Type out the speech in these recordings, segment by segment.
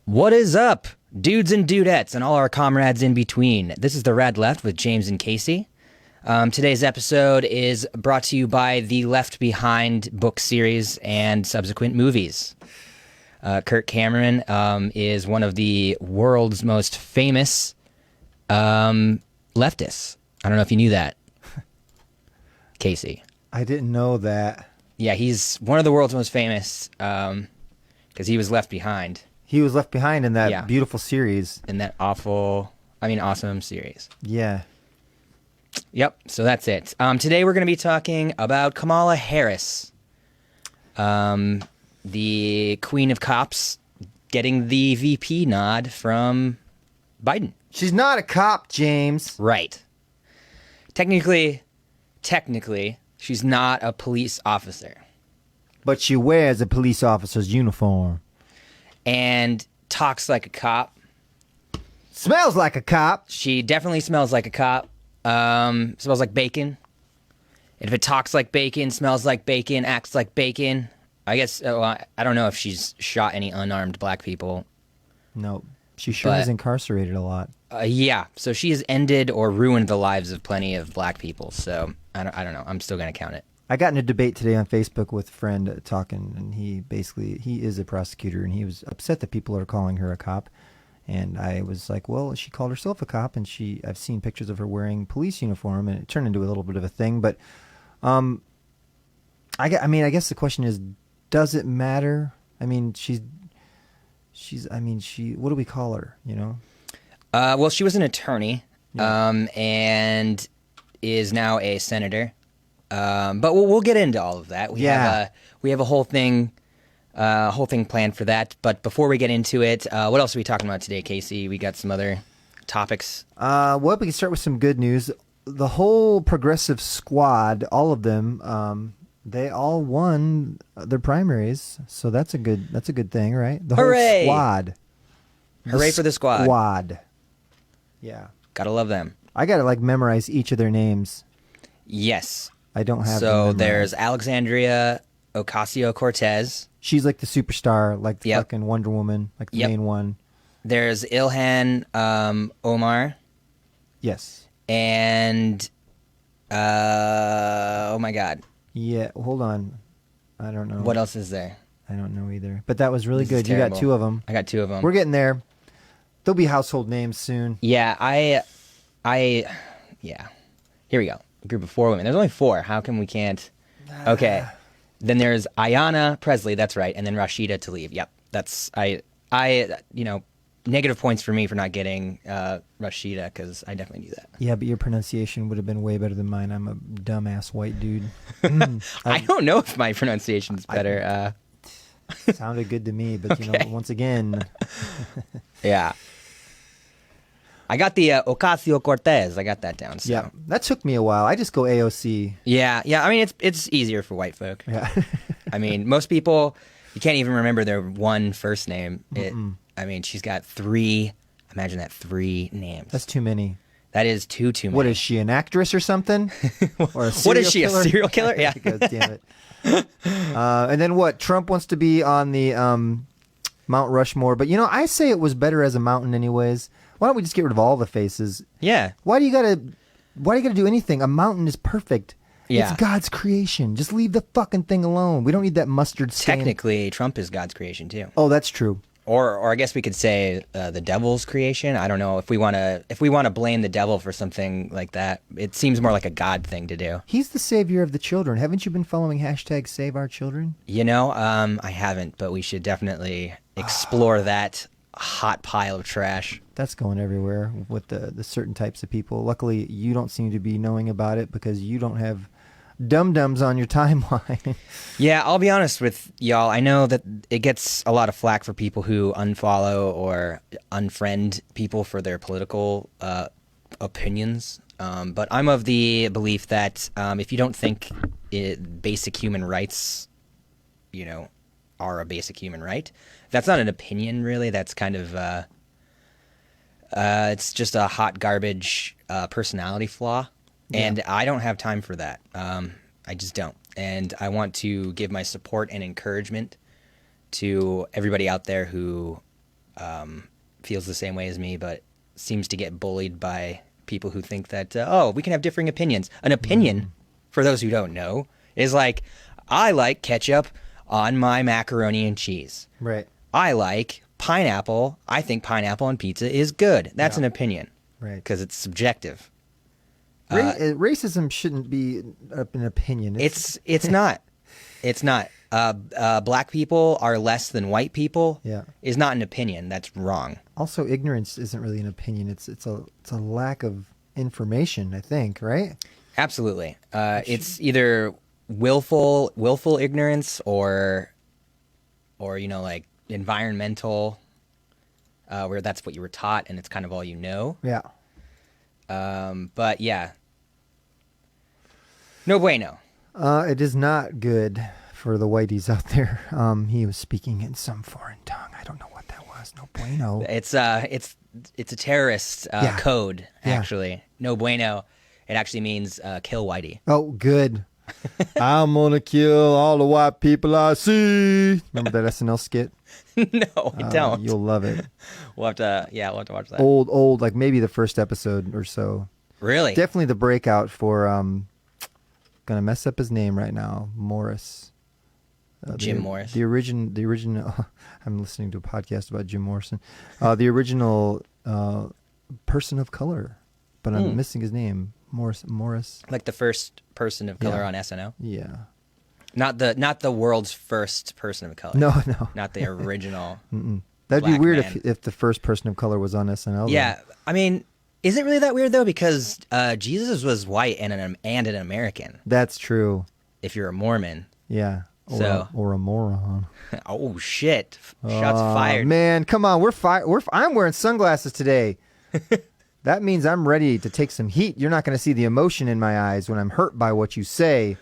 What is up, dudes and dudettes, and all our comrades in between? This is The Rad Left with James and Casey. Today's episode is brought to you by the Left Behind book series and subsequent movies. Kurt Cobain is one of the world's most famous leftists. I don't know if you knew that, Casey. I didn't know that. Yeah, he's one of the world's most famous because he was left behind. He was left behind in that beautiful series. In that awesome series. Yeah. Yep, so that's it. Today we're going to be talking about Kamala Harris, the queen of cops, getting the VP nod from Biden. She's not a cop, James. Right. Technically, she's not a police officer. But she wears a police officer's uniform. And talks like a cop. Smells like a cop. She definitely smells like a cop. Smells like bacon. And if it talks like bacon, smells like bacon, acts like bacon, I guess, I don't know if she's shot any unarmed black people. No, she sure is incarcerated a lot. Yeah, so she has ended or ruined the lives of plenty of black people. So I don't know. I'm still going to count it. I got in a debate today on Facebook with a friend talking, and he is a prosecutor, and he was upset that people are calling her a cop. And I was like, well, she called herself a cop, and I've seen pictures of her wearing police uniform, and it turned into a little bit of a thing. But I guess the question is, does it matter? I mean, what do we call her, you know? Well, she was an attorney, and is now a senator. But we'll get into all of that. We have a whole thing planned for that. But before we get into it, what else are we talking about today, Casey? We got some other topics. Well, we can start with some good news. The whole progressive squad, all of them, they all won their primaries, so that's a good thing, right? The Hooray! Whole squad. Hooray for the squad. Squad. Yeah. Gotta love them. I gotta memorize each of their names. Yes. I don't have. So there's Alexandria Ocasio-Cortez. She's like the superstar, like the fucking Wonder Woman, like the main one. There's Ilhan Omar. Yes. And oh my God. Yeah, hold on. I don't know. What else is there? I don't know either. But that was really This is good. You got two of them. I got two of them. We're getting there. They'll be household names soon. Yeah, yeah. Here we go. A group of 4 women. There's only 4. How come we can't? Okay. Then there's Ayanna Presley. That's right. And then Rashida Tlaib. Yep. That's negative points for me for not getting Rashida because I definitely knew that. Yeah, but your pronunciation would have been way better than mine. I'm a dumbass white dude. I don't know if my pronunciation's better. Sounded good to me, but once again. Yeah. I got the Ocasio-Cortez. I got that down. So. Yeah, that took me a while. I just go AOC. Yeah. I mean, it's easier for white folk. Yeah. I mean, most people, you can't even remember their one first name. I mean, she's got 3. Imagine that, 3 names. That's too many. That is too many. What is she, an actress or something? Or a serial what is she, killer? a serial killer? Yeah. God damn it. And then what? Trump wants to be on the Mount Rushmore, but I say it was better as a mountain anyways. Why don't we just get rid of all the faces? Yeah. Why do you gotta do anything? A mountain is perfect. Yeah. It's God's creation. Just leave the fucking thing alone. We don't need that mustard stain. Technically, Trump is God's creation too. Oh, that's true. Or I guess we could say the devil's creation. I don't know if we want to blame the devil for something like that. It seems more like a God thing to do. He's the savior of the children. Haven't you been following #SaveOurChildren? I haven't, but we should definitely explore that hot pile of trash. That's going everywhere with the certain types of people. Luckily, you don't seem to be knowing about it because you don't have dum-dums on your timeline. Yeah, I'll be honest with y'all. I know that it gets a lot of flack for people who unfollow or unfriend people for their political opinions. But I'm of the belief that if you don't think basic human rights, are a basic human right, that's not an opinion, really. That's kind of it's just a hot garbage personality flaw. Yeah. And I don't have time for that. I just don't. And I want to give my support and encouragement to everybody out there who feels the same way as me, but seems to get bullied by people who think that, oh, we can have differing opinions. An opinion, for those who don't know, is like, I like ketchup on my macaroni and cheese. Right. I like pineapple. I think pineapple on pizza is good. That's an opinion. Right. Because it's subjective. Racism shouldn't be an opinion. It's not. It's not. Black people are less than white people. Yeah. Is not an opinion. That's wrong. Also, ignorance isn't really an opinion. It's a lack of information, I think, right? Absolutely. It's either willful ignorance or like environmental, where that's what you were taught and it's kind of all you know. Yeah. But yeah. No bueno. It is not good for the whiteys out there. He was speaking in some foreign tongue. I don't know what that was. No bueno. It's a terrorist code, actually. No bueno. It actually means kill whitey. Oh, good. I'm gonna kill all the white people I see. Remember that SNL skit? No, I don't. You'll love it. We'll have to watch that. Old, like maybe the first episode or so. Really? Definitely the breakout for gonna mess up his name right now. Morris. Jim Morris. The original. I'm listening to a podcast about Jim Morrison. The original person of color, but I'm missing his name. Morris. Like the first person of color on SNL? Yeah. Not the world's first person of color. No. Not the original. That'd be black weird man. if the first person of color was on SNL. Yeah. Then. I mean, is it really that weird though? Because Jesus was white and an American. That's true. If you're a Mormon. Yeah. Or a moron. Oh shit! Shots fired. Man, come on. I'm wearing sunglasses today. That means I'm ready to take some heat. You're not going to see the emotion in my eyes when I'm hurt by what you say.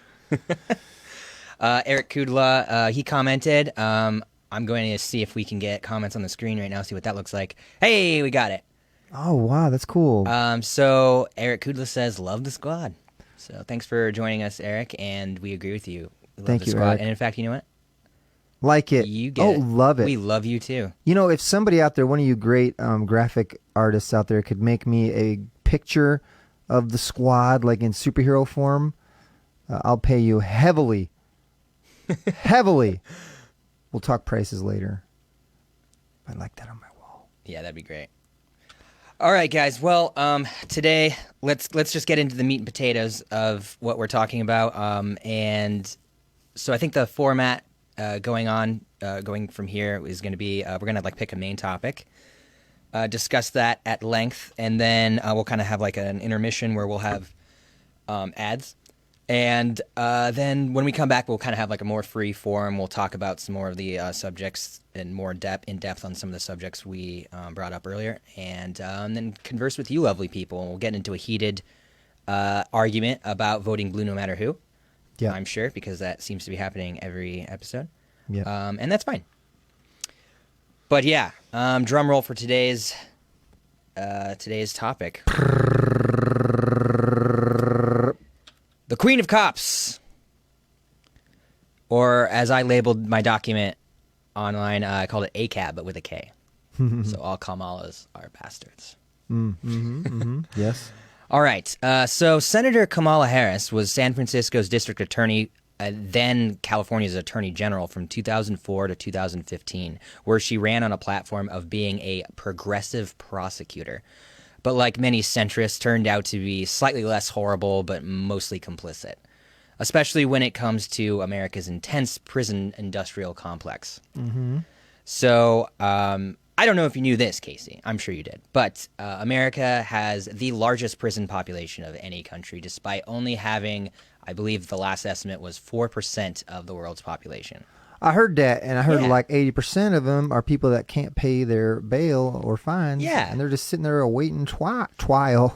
Eric Kudla, he commented. I'm going to see if we can get comments on the screen right now, see what that looks like. Hey, we got it. Oh, wow. That's cool. So Eric Kudla says, love the squad. So thanks for joining us, Eric, and we agree with you. We love Thank the you, squad. Eric. And in fact, you know what? Like it. You get it. Love it. We love you too. You know, if somebody out there, one of you great graphic artists out there, could make me a picture of the squad, like in superhero form, I'll pay you heavily. Heavily. We'll talk prices later. I like that on my wall. Yeah, that'd be great. All right, guys. Well, today let's just get into the meat and potatoes of what we're talking about. And so I think the format going from here is going to be we're going to like pick a main topic, discuss that at length, and then we'll kind of have like an intermission where we'll have ads. And then when we come back, we'll kind of have like a more free form. We'll talk about some more of the subjects and more in depth on some of the subjects we brought up earlier, and then converse with you lovely people. We'll get into a heated argument about voting blue no matter who. Yeah, I'm sure, because that seems to be happening every episode. Yeah, and that's fine. But yeah, drum roll for today's topic. The Queen of Cops, or as I labeled my document online, I called it ACAB, but with a K. So all Kamalas are bastards. Yes. All right. So Senator Kamala Harris was San Francisco's district attorney, then California's attorney general from 2004 to 2015, where she ran on a platform of being a progressive prosecutor. But like many centrists, turned out to be slightly less horrible, but mostly complicit, especially when it comes to America's intense prison industrial complex. Mm-hmm. So I don't know if you knew this, Casey. I'm sure you did. But America has the largest prison population of any country, despite only having, I believe the last estimate was 4% of the world's population. I heard that, and I heard like 80% of them are people that can't pay their bail or fines. Yeah. And they're just sitting there awaiting trial. Trial.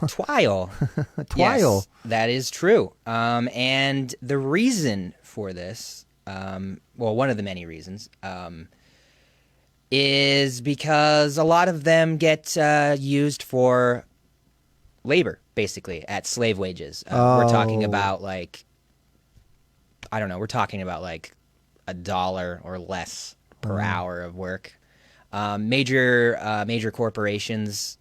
Yes, that is true. And the reason for this, one of the many reasons, is because a lot of them get used for labor, basically, at slave wages. We're talking about like, we're talking about like $1 or less per hour of work. Major corporations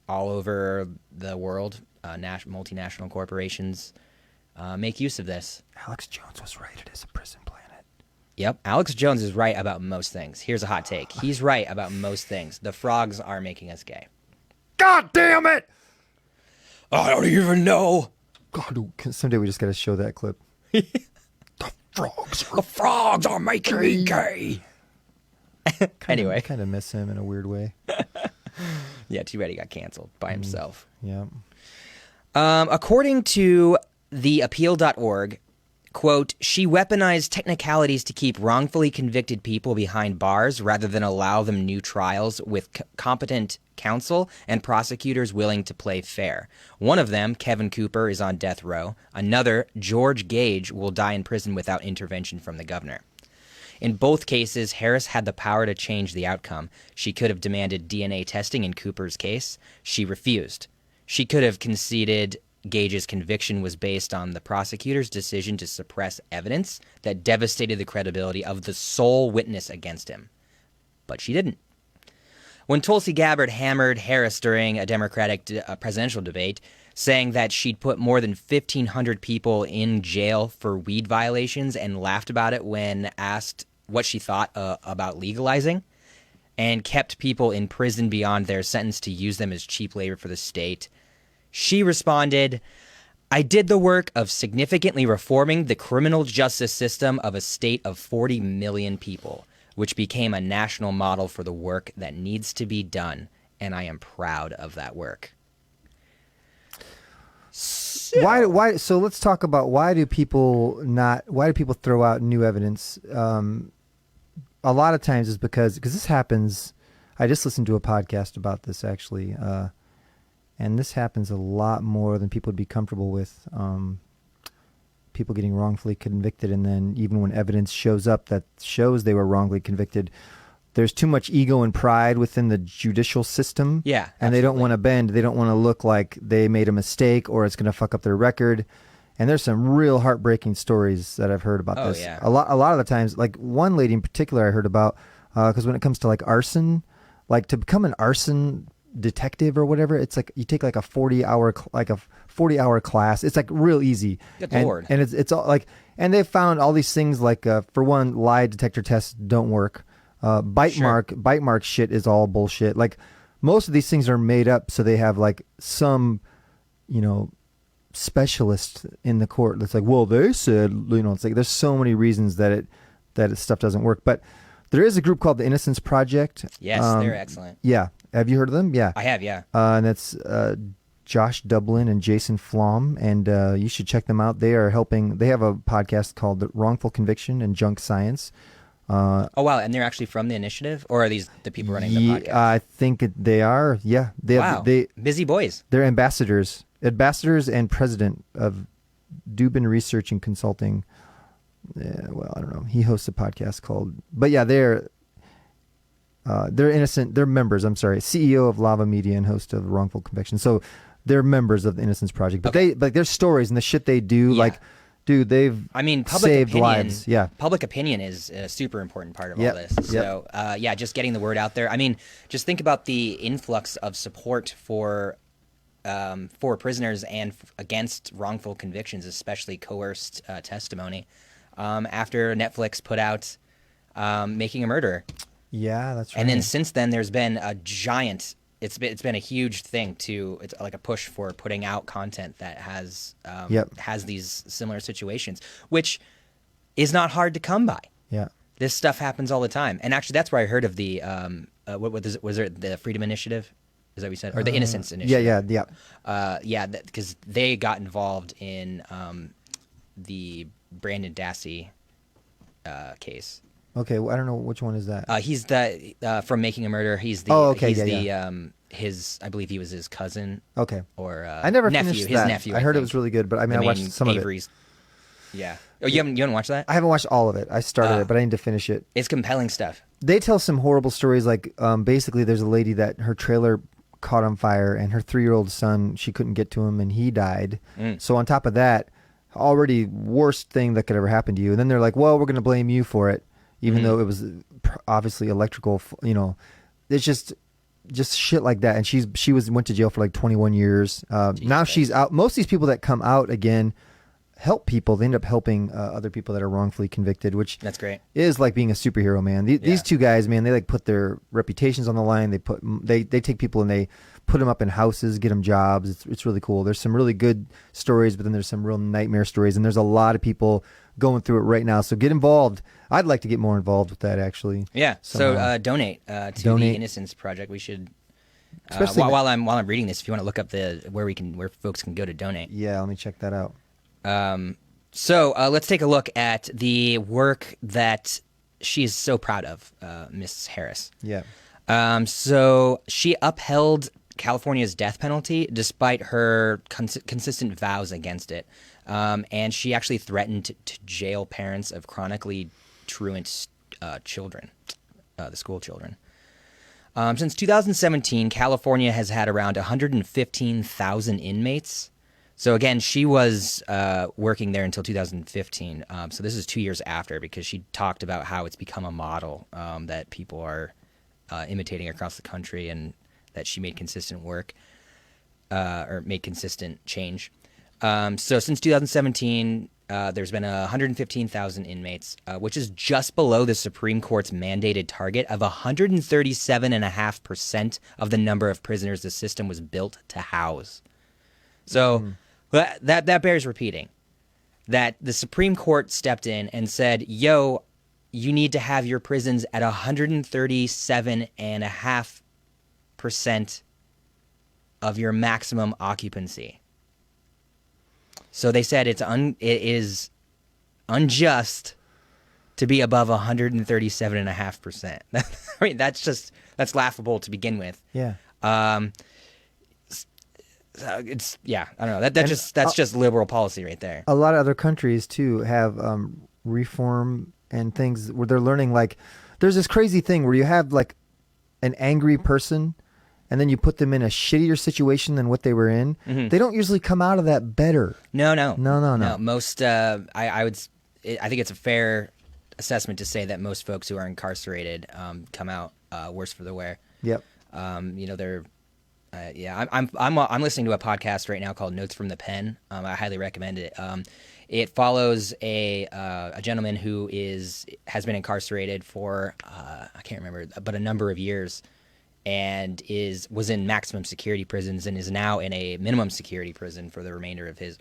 all over the world, multinational corporations, make use of this. Alex Jones was right. It is a prison planet. Yep, Alex Jones is right about most things. Here's a hot take. He's right about most things. The frogs are making us gay. God damn it! I don't even know. God, someday we just got to show that clip. The frogs are making me gay. Anyway. I kind of miss him in a weird way. Yeah, too bad he got canceled by himself. Yeah. According to theappeal.org, quote, she weaponized technicalities to keep wrongfully convicted people behind bars rather than allow them new trials with competent counsel and prosecutors willing to play fair. One of them, Kevin Cooper, is on death row. Another, George Gage, will die in prison without intervention from the governor. In both cases, Harris had the power to change the outcome. She could have demanded DNA testing in Cooper's case. She refused. She could have conceded Gage's conviction was based on the prosecutor's decision to suppress evidence that devastated the credibility of the sole witness against him. But she didn't. When Tulsi Gabbard hammered Harris during a Democratic presidential debate, saying that she'd put more than 1,500 people in jail for weed violations and laughed about it when asked what she thought about legalizing, and kept people in prison beyond their sentence to use them as cheap labor for the state, she responded, I did the work of significantly reforming the criminal justice system of a state of 40 million people, which became a national model for the work that needs to be done, and I am proud of that work. Why? So let's talk about why do people throw out new evidence? A lot of times is because this happens. I just listened to a podcast about this actually. And this happens a lot more than people would be comfortable with. People getting wrongfully convicted, and then even when evidence shows up that shows they were wrongly convicted, there's too much ego and pride within the judicial system. Yeah, and they don't want to bend. They don't want to look like they made a mistake or it's going to fuck up their record. And there's some real heartbreaking stories that I've heard about this. Yeah. A lot of the times, like one lady in particular I heard about, because when it comes to like arson, like to become an arson detective or whatever, it's like you take like a 40-hour class. It's like real easy. Good Lord. And it's all like, and they've found all these things like for one, lie detector tests don't work. Bite mark shit is all bullshit. Like most of these things are made up so they have like some, specialist in the court that's like, well, they said, it's like there's so many reasons that stuff doesn't work. But there is a group called the Innocence Project. Yes, they're excellent. Yeah. Have you heard of them? Yeah. I have, yeah. And that's Josh Dublin and Jason Flom, and you should check them out. They are helping. They have a podcast called The Wrongful Conviction and Junk Science. Oh, wow. And they're actually from the initiative? Or are these the people running the podcast? I think they are. Yeah. They busy boys. They're ambassadors and president of Dubin Research and Consulting. Well, I don't know. He hosts a podcast called, but yeah, they're innocent. They're members. I'm sorry, CEO of Lava Media and host of Wrongful Conviction. So they're members of the Innocence Project. But their stories and the shit they do, like, dude, public saved lives. Yeah, public opinion is a super important part of all this. So just getting the word out there. I mean, just think about the influx of support for prisoners and against wrongful convictions, especially coerced testimony. After Netflix put out Making a Murderer. Yeah, that's right. And then since then, there's been a giant. It's been a huge thing too. It's like a push for putting out content that has these similar situations, which is not hard to come by. Yeah, this stuff happens all the time. And actually, that's where I heard of the was it the Freedom Initiative? Is that what you said, or the Innocence Initiative? Yeah. Because they got involved in the Brandon Dassey case. Okay, well, I don't know which one is that. He's the from Making a Murder. He's the his I believe he was his cousin. Okay. Or I never nephew. Finished His that. nephew. I heard it was really good, but I mean, I watched some Avery's. Of it. Yeah. Oh, you haven't watched that? I haven't watched all of it. I started it, but I need to finish it. It's compelling stuff. They tell some horrible stories. Like basically, there's a lady that her trailer caught on fire, and her 3-year-old son, she couldn't get to him, and he died. So on top of that, already worst thing that could ever happen to you. And then they're like, well, we're going to blame you for it. even though it was obviously electrical. It's just shit like that. And she went to jail for like 21 years. Now she's out. Most of these people that come out again help people. They end up helping other people that are wrongfully convicted, which that's great. Is like being a superhero, man. These two guys, man, they like put their reputations on the line. They take people and they put them up in houses, get them jobs. It's really cool. There's some really good stories, but then there's some real nightmare stories, and there's a lot of people going through it right now. So get involved. I'd like to get more involved with that, actually. Yeah. So donate to the Innocence Project. We should. While I'm reading this, if you want to look up where folks can go to donate. Yeah, let me check that out. So let's take a look at the work that she's so proud of, Miss Harris. Yeah. So she upheld California's death penalty despite her consistent vows against it. And she actually threatened to jail parents of chronically truant children, the school children. Since 2017, California has had around 115,000 inmates. So again, she was working there until 2015. So this is 2 years after, because she talked about how it's become a model that people are imitating across the country, and that she made consistent work or made consistent change. So since 2017, there's been 115,000 inmates, which is just below the Supreme Court's mandated target of 137.5% of the number of prisoners the system was built to house. So that bears repeating, that the Supreme Court stepped in and said, yo, you need to have your prisons at 137.5% of your maximum occupancy. So they said it is unjust to be above 137.5%. I mean, that's laughable to begin with. Yeah. It's I don't know. That's just liberal policy right there. A lot of other countries too have reform and things where they're learning. Like, there's this crazy thing where you have like an angry person, and then you put them in a shittier situation than what they were in. Mm-hmm. They don't usually come out of that better. No. Most I think it's a fair assessment to say that most folks who are incarcerated come out worse for the wear. Yep. They're. I'm listening to a podcast right now called Notes from the Pen. I highly recommend it. It follows a gentleman who has been incarcerated for I can't remember, but a number of years, and was in maximum security prisons and is now in a minimum security prison for the remainder of his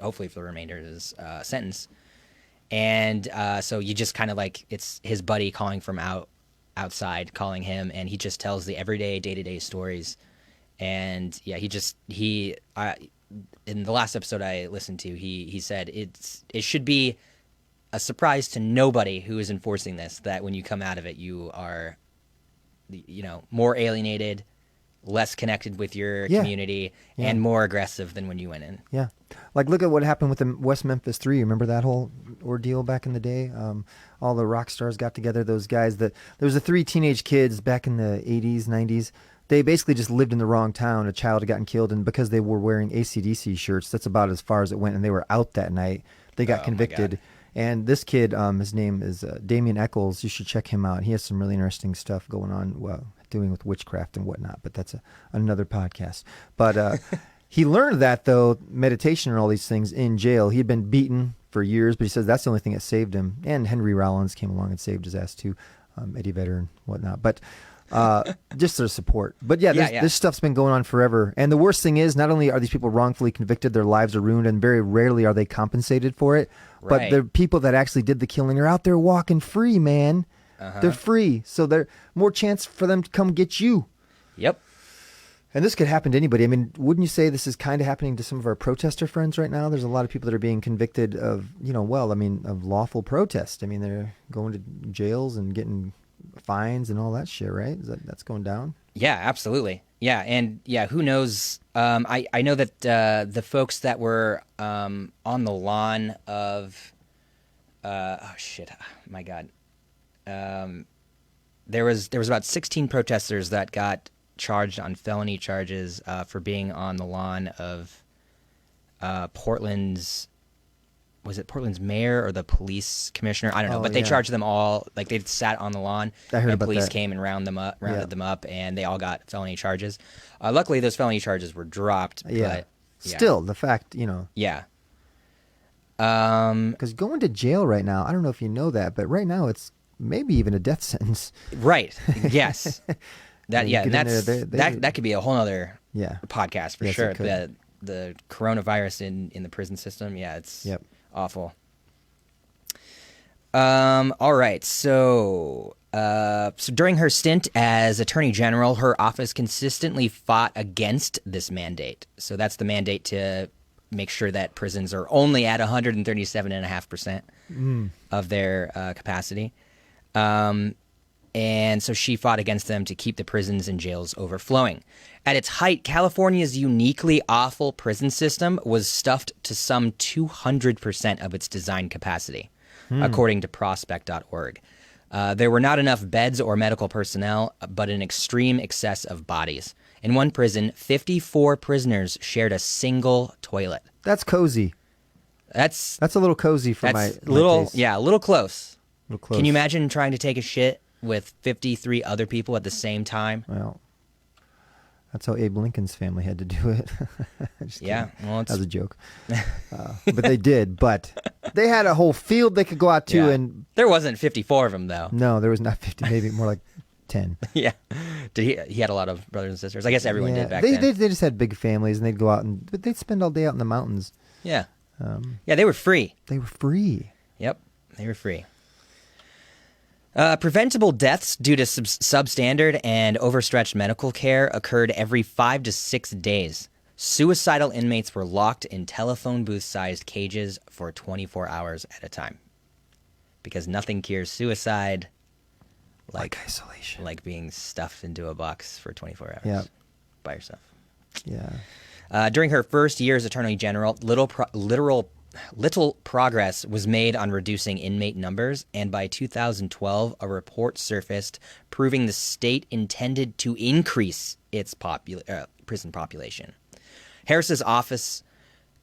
sentence. And so you just kind of like, it's his buddy calling from outside, calling him, and he just tells the everyday, day-to-day stories. And yeah, in the last episode I listened to, he said it should be a surprise to nobody who is enforcing this that when you come out of it, you are, more alienated, less connected with your community, and more aggressiив than when you went in. Yeah, like look at what happened with the West Memphis 3. Remember that whole ordeal back in the day? All the rock stars got together. Those guys there was the 3 teenage kids back in the 80s, 90s. They basically just lived in the wrong town. A child had gotten killed, and because they were wearing AC/DC shirts, that's about as far as it went, and they were out that night. They got convicted. And this kid, his name is Damien Eccles. You should check him out. He has some really interesting stuff going on, doing with witchcraft and whatnot, but that's another podcast. But he learned that, though, meditation and all these things in jail. He had been beaten for years, but he says that's the only thing that saved him. And Henry Rollins came along and saved his ass, too, Eddie Vedder and whatnot. But just their support. But this stuff's been going on forever. And the worst thing is, not only are these people wrongfully convicted, their lives are ruined, and very rarely are they compensated for it. But the people that actually did the killing are out there walking free, man. They're free. So there's more chance for them to come get you. Yep. And this could happen to anybody. I mean, wouldn't you say this is kind of happening to some of our protester friends right now? There's a lot of people that are being convicted of, of lawful protest. I mean, they're going to jails and getting fines and all that shit, right? That's going down? Yeah, absolutely. Yeah, and who knows? I know that the folks that were on the lawn of, my God, there was about 16 protesters that got charged on felony charges for being on the lawn of Portland's was it Portland's mayor or the police commissioner? I don't know, but they charged them all. Like they sat on the lawn, and police came and rounded them up, and they all got felony charges. Luckily, those felony charges were dropped. Yeah. But, still, the fact, Yeah. Because going to jail right now, I don't know if you know that, but right now it's maybe even a death sentence. Right. Yes. That could be a whole other podcast for sure. The coronavirus in the prison system. Yeah, it's awful. All right. So during her stint as Attorney General, her office consistently fought against this mandate. So that's the mandate to make sure that prisons are only at 137.5% of their capacity. And so she fought against them to keep the prisons and jails overflowing. At its height, California's uniquely awful prison system was stuffed to some 200% of its design capacity, according to prospect.org. There were not enough beds or medical personnel, but an extreme excess of bodies. In one prison, 54 prisoners shared a single toilet. That's cozy. That's a little cozy for my taste. Yeah, a little close. A little close. Can you imagine trying to take a shit with 53 other people at the same time? Well, that's how Abe Lincoln's family had to do it. Well, that was a joke. But they did. But they had a whole field they could go out to, and there wasn't 54 of them though. No, there was not 50. Maybe more like 10. Yeah. Did he had a lot of brothers and sisters? I guess everyone did back then. They just had big families, and they'd go out but they'd spend all day out in the mountains. Yeah. They were free. They were free. Yep, they were free. Preventable deaths due to substandard and overstretched medical care occurred every 5 to 6 days. Suicidal inmates were locked in telephone booth-sized cages for 24 hours at a time. Because nothing cures suicide like isolation. Like being stuffed into a box for 24 hours by yourself. Yeah. During her first year as Attorney General, little progress was made on reducing inmate numbers, and by 2012, a report surfaced proving the state intended to increase its prison population. Harris's office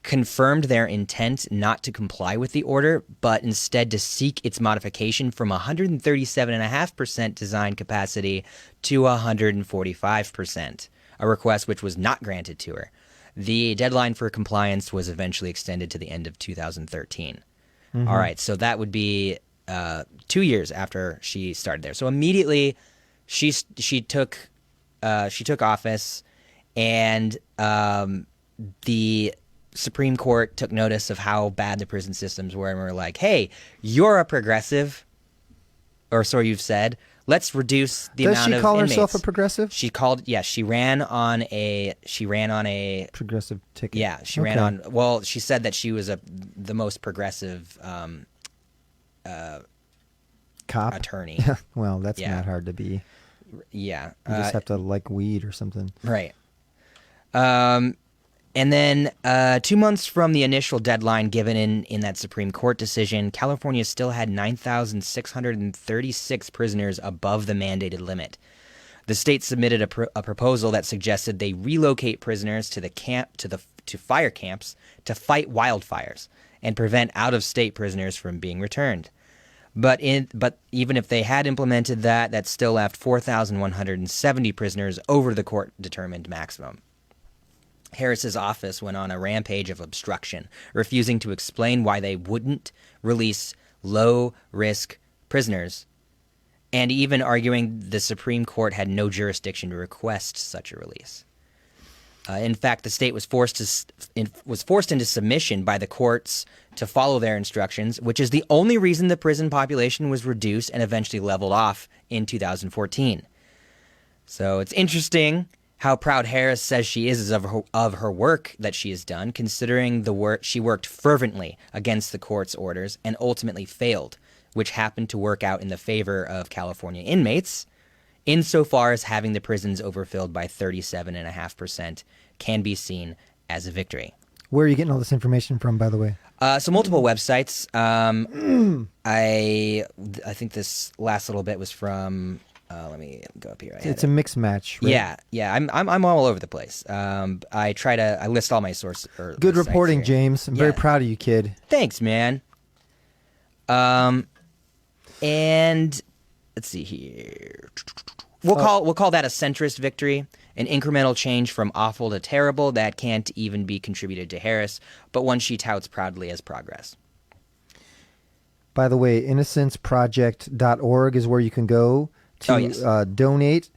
confirmed their intent not to comply with the order, but instead to seek its modification from 137.5% design capacity to 145%, a request which was not granted to her. The deadline for compliance was eventually extended to the end of 2013. All right, so that would be 2 years after she started there. So immediately, she took office, and the Supreme Court took notice of how bad the prison systems were, and were like, "Hey, you're a progressive," or so you've said. Let's reduce the amount of inmates. Does she call herself a progressive? She ran on a progressive ticket. Yeah, she ran on. Well, she said that she was the most progressive cop attorney. Well, that's not hard to be. Yeah, you just have to like weed or something, right? And then 2 months from the initial deadline given in that Supreme Court decision, California still had 9,636 prisoners above the mandated limit. The state submitted a proposal that suggested they relocate prisoners to fire camps to fight wildfires and prevent out-of-state prisoners from being returned. But even if they had implemented that still left 4,170 prisoners over the court-determined maximum. Harris's office went on a rampage of obstruction, refusing to explain why they wouldn't release low-risk prisoners, and even arguing the Supreme Court had no jurisdiction to request such a release. In fact, the state was forced into submission by the courts to follow their instructions, which is the only reason the prison population was reduced and eventually leveled off in 2014. So it's interesting how proud Harris says she is of her work that she has done, considering the work she worked fervently against the court's orders and ultimately failed, which happened to work out in the favor of California inmates, insofar as having the prisons overfilled by 37.5% can be seen as a victory. Where are you getting all this information from, by the way? So multiple websites. I think this last little bit was from Let me go up here. It's a mixed match, right? Yeah. I'm all over the place. I list all my sources. Good reporting, James. I'm very proud of you, kid. Thanks, man. And let's see here. We'll call that a centrist victory, an incremental change from awful to terrible that can't even be contributed to Harris, but one she touts proudly as progress. By the way, innocenceproject.org is where you can go to donate.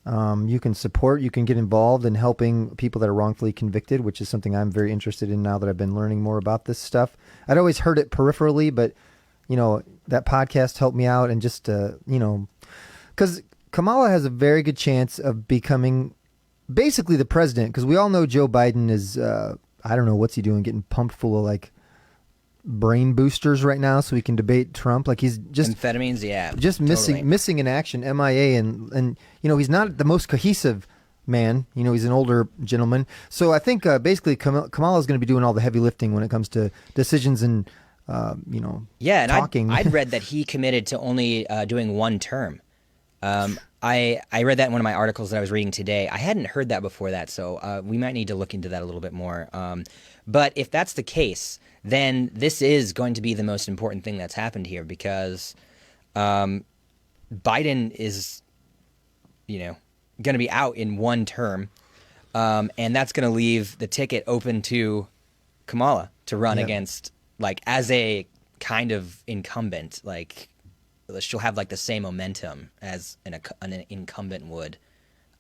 You can support. You can get involved in helping people that are wrongfully convicted, which is something I'm very interested in now that I've been learning more about this stuff. I'd always heard it peripherally, but that podcast helped me out, and just because Kamala has a very good chance of becoming basically the president, because we all know Joe Biden is I don't know what's he doing, getting pumped full of like brain boosters right now so he can debate Trump. Like he's just amphetamines, just totally. missing in action, MIA, and he's not the most cohesive man. He's an older gentleman, so I think basically Kamala is going to be doing all the heavy lifting when it comes to decisions and and talking. I'd read that he committed to only doing one term. I read that in one of my articles that I was reading today. I hadn't heard that before that, so we might need to look into that a little bit more. But if that's the case, then this is going to be the most important thing that's happened here, because Biden is, going to be out in one term, and that's going to leave the ticket open to Kamala to run against, like, as a kind of incumbent. Like, she'll have like the same momentum as an incumbent would,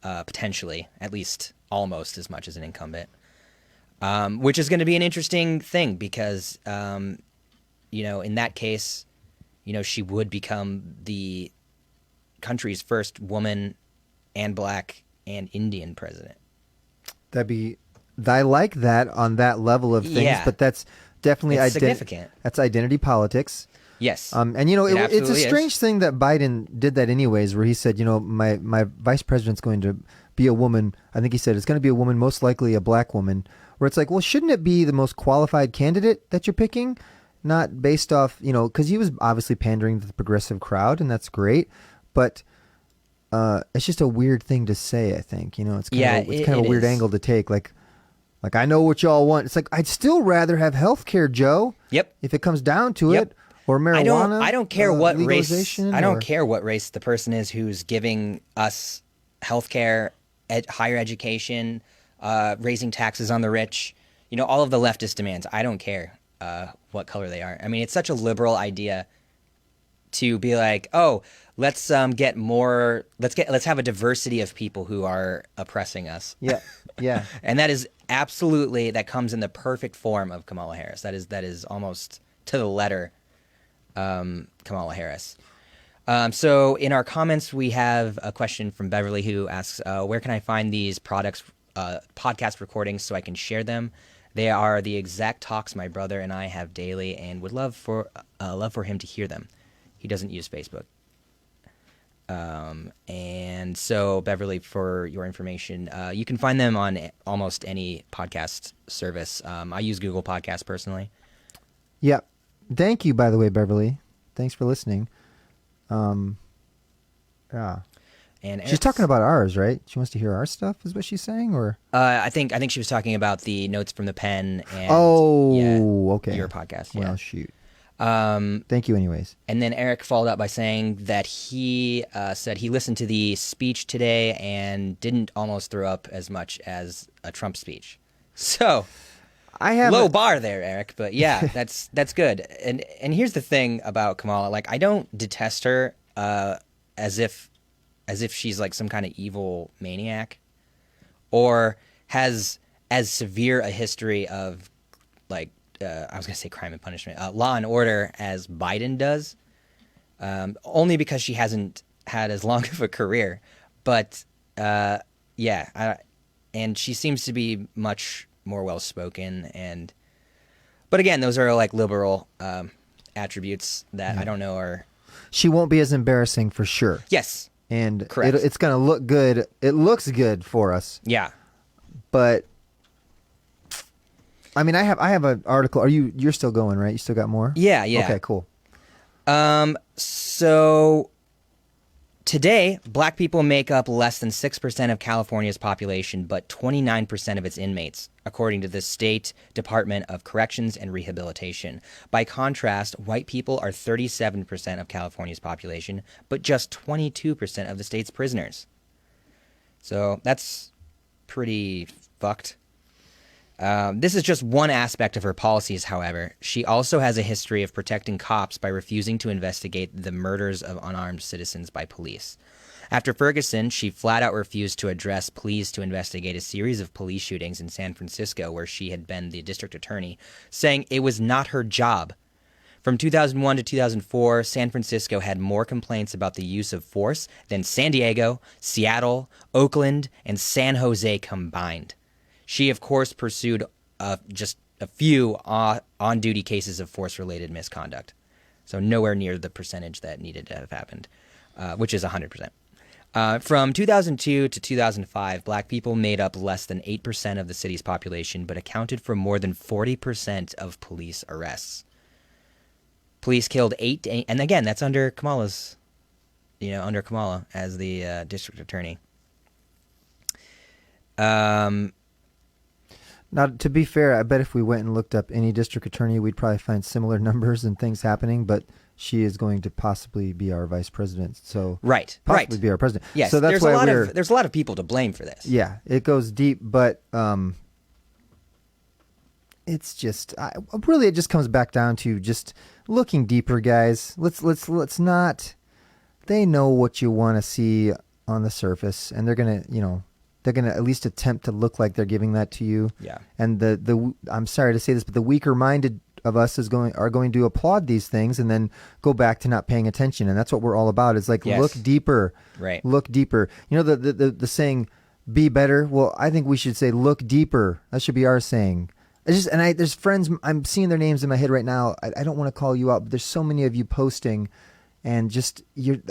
potentially, at least almost as much as an incumbent. Which is going to be an interesting thing because, in that case, she would become the country's first woman and black and Indian president. I like that on that level of things, but that's definitely significant. That's identity politics. Yes. And it's a strange thing that Biden did that anyways, where he said, my vice president's going to be a woman. I think he said it's going to be a woman, most likely a black woman. Where it's like, well, shouldn't it be the most qualified candidate that you're picking? Not based off, because he was obviously pandering to the progressive crowd, and that's great. But it's just a weird thing to say, I think. It's kind of a weird angle to take. Like I know what y'all want. It's like, I'd still rather have health care, Joe. Yep. If it comes down to it. Or marijuana. I don't care what race. I don't or... care what race the person is who's giving us health care, higher education, raising taxes on the rich, all of the leftist demands. I don't care what color they are. I mean, it's such a liberal idea to be like, oh, let's have a diversity of people who are oppressing us. Yeah, yeah. And that is that comes in the perfect form of Kamala Harris. That is almost to the letter Kamala Harris. So in our comments, we have a question from Beverly who asks, where can I find these podcast recordings so I can share them? They are the exact talks my brother and I have daily, and would love for him to hear them. He doesn't use Facebook. And so, Beverly, for your information, you can find them on almost any podcast service. I use Google Podcasts personally. Yeah. Thank you, by the way, Beverly. Thanks for listening. Yeah. And she's talking about ours, right? She wants to hear our stuff, is what she's saying, or I think she was talking about the Notes from the Pen. And, okay. Your podcast. Yeah. Well, shoot. Thank you, anyways. And then Eric followed up by saying that he said he listened to the speech today and didn't almost throw up as much as a Trump speech. So I have low bar there, Eric, but yeah, that's good. And here's the thing about Kamala: like, I don't detest her as if she's like some kind of evil maniac, or has as severe a history of like I was gonna say crime and punishment, law and order as Biden does. Only because she hasn't had as long of a career, but and she seems to be much more well-spoken, but again, those are like liberal attributes that I don't know are. She won't be as embarrassing for sure. Yes, and correct. It's going to look good. It looks good for us. Yeah, but I mean, I have an article. You're still going, right? You still got more? Yeah. Okay, cool. So Today, black people make up less than 6% of California's population, but 29% of its inmates, according to the State Department of Corrections and Rehabilitation. By contrast, white people are 37% of California's population, but just 22% of the state's prisoners. So that's pretty fucked. This is just one aspect of her policies, however. She also has a history of protecting cops by refusing to investigate the murders of unarmed citizens by police. After Ferguson, she flat out refused to address pleas to investigate a series of police shootings in San Francisco where she had been the district attorney, saying it was not her job. From 2001 to 2004, San Francisco had more complaints about the use of force than San Diego, Seattle, Oakland, and San Jose combined. She, of course, pursued just a few on-duty cases of force-related misconduct. So nowhere near the percentage that needed to have happened, which is 100%. From 2002 to 2005, black people made up less than 8% of the city's population, but accounted for more than 40% of police arrests. Police killed 8, and again, that's under Kamala's, under Kamala as the district attorney. Now, to be fair, I bet if we went and looked up any district attorney, we'd probably find similar numbers and things happening, but she is going to possibly be our vice president. So possibly be our president. Yes, so that's there's a lot of people to blame for this. Yeah, it goes deep, but it's just really it just comes back down to just looking deeper, guys. Let's not. They know what you want to see on the surface, and they're gonna at least attempt to look like they're giving that to you. Yeah. And the I'm sorry to say this, but the weaker minded of us are going to applaud these things and then go back to not paying attention. And that's what we're all about. Is like, look deeper. Right. Look deeper. The saying, be better. Well, I think we should say, look deeper. That should be our saying. There's friends, I'm seeing their names in my head right now. I don't want to call you out, but there's so many of you posting, and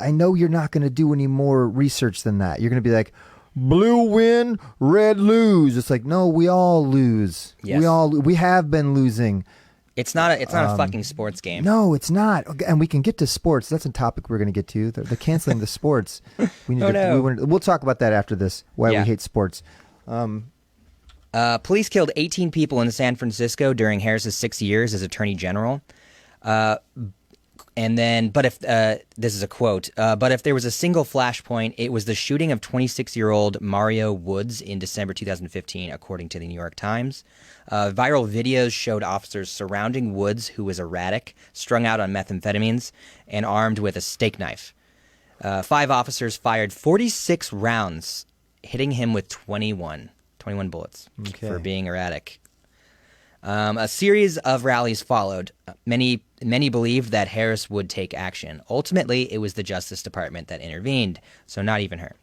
I know you're not going to do any more research than that. You're going to be like, blue win, red lose. It's like, no, we all lose. Yes. We have been losing. It's not a fucking sports game. No, it's not. And we can get to sports. That's a topic we're going to get to. They're canceling the sports. We'll talk about that after this. Why we hate sports. Police killed 18 people in San Francisco during Harris's 6 years as Attorney General. This is a quote, but if there was a single flashpoint, it was the shooting of 26-year-old Mario Woods in December 2015, according to the New York Times. Viral videos showed officers surrounding Woods, who was erratic, strung out on methamphetamines, and armed with a steak knife. 5 officers fired 46 rounds, hitting him with 21 bullets for being erratic. A series of rallies followed. Many believed that Harris would take action. Ultimately, it was the Justice Department that intervened, so not even her.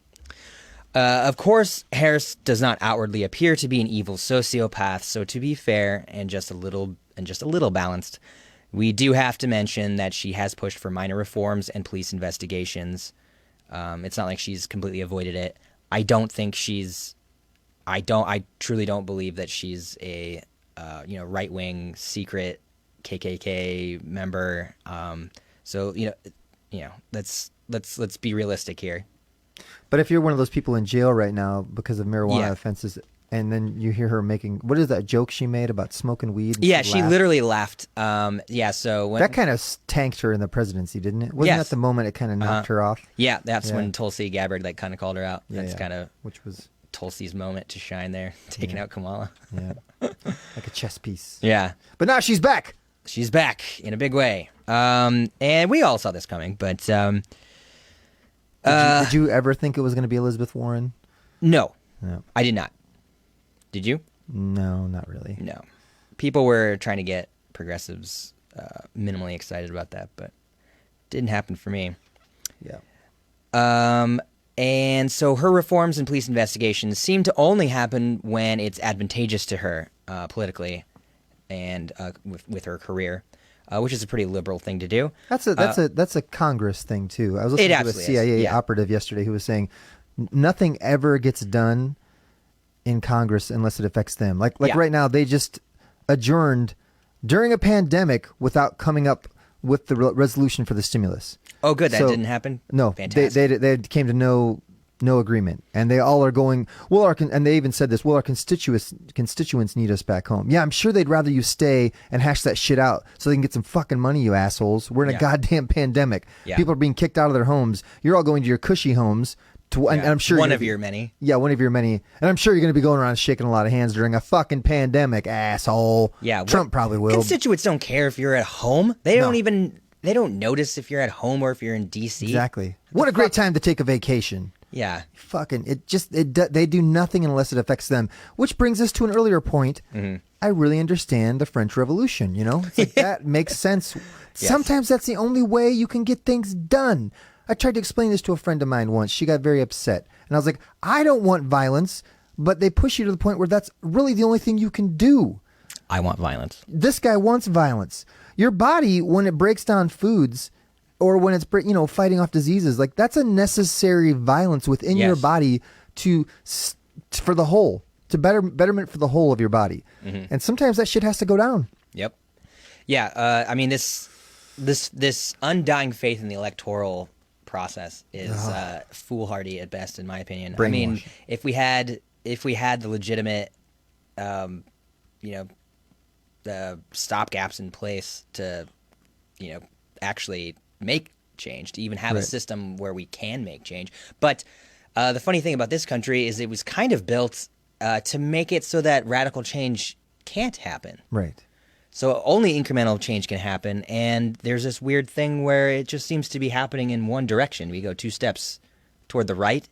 Of course, Harris does not outwardly appear to be an evil sociopath, so to be fair and just a little balanced, we do have to mention that she has pushed for minor reforms and police investigations. It's not like she's completely avoided it. I truly don't believe that she's a right-wing secret KKK member. Let's be realistic here. But if you're one of those people in jail right now because of marijuana offenses, and then you hear her making, what is that joke she made about smoking weed? And she literally laughed. So that kind of tanked her in the presidency, didn't it? Wasn't that the moment it kind of knocked her off? Yeah, that's when Tulsi Gabbard kind of called her out. That's kind of which was Tulsi's moment to shine there, taking out Kamala. Yeah, like a chess piece. Yeah, but now she's back. She's back in a big way. And we all saw this coming, but did you ever think it was going to be Elizabeth Warren? No, I did not. Did you? No, not really. No, people were trying to get progressives minimally excited about that, but it didn't happen for me. Yeah. And so her reforms and police investigations seem to only happen when it's advantageous to her politically and with her career, which is a pretty liberal thing to do. That's a Congress thing too. I was listening to a CIA operative yesterday who was saying nothing ever gets done in Congress unless it affects them. Like right now, they just adjourned during a pandemic without coming up with the resolution for the stimulus. Oh, good. That So- didn't happen? No, Fantastic. they came to no agreement, and they all are going. Well, and they even said this. Well, our constituents need us back home. Yeah, I'm sure they'd rather you stay and hash that shit out so they can get some fucking money. You assholes. We're in a Yeah. goddamn pandemic. Yeah. People are being kicked out of their homes. You're all going to your cushy homes. And I'm sure one of your many. Yeah, one of your many. And I'm sure you're going to be going around shaking a lot of hands during a fucking pandemic, asshole. Yeah, Trump probably will. Constituents don't care if you're at home. They No. don't even. They don't notice if you're at home or if you're in D.C. Exactly. What a great time to take a vacation. Yeah. Fucking they do nothing unless it affects them. Which brings us to an earlier point. Mm-hmm. I really understand the French Revolution. You know, it's like that makes sense. Sometimes that's the only way you can get things done. I tried to explain this to a friend of mine once. She got very upset, and I was like, I don't want violence, but they push you to the point where that's really the only thing you can do. I want violence. This guy wants violence. Your body, when it breaks down foods, or when it's fighting off diseases, like that's a necessary violence within your Yes. body for the whole, to betterment for the whole of your body. And sometimes that shit has to go down. Yep. Yeah. I mean, this undying faith in the electoral process is foolhardy at best, in my opinion. I mean, Brainwash. if we had the legitimate, stopgaps in place to, actually make change, to even have a Right. system where we can make change. But the funny thing about this country is it was kind of built to make it so that radical change can't happen. Right. So only incremental change can happen, and there's this weird thing where it just seems to be happening in one direction. We go 2 steps toward the right,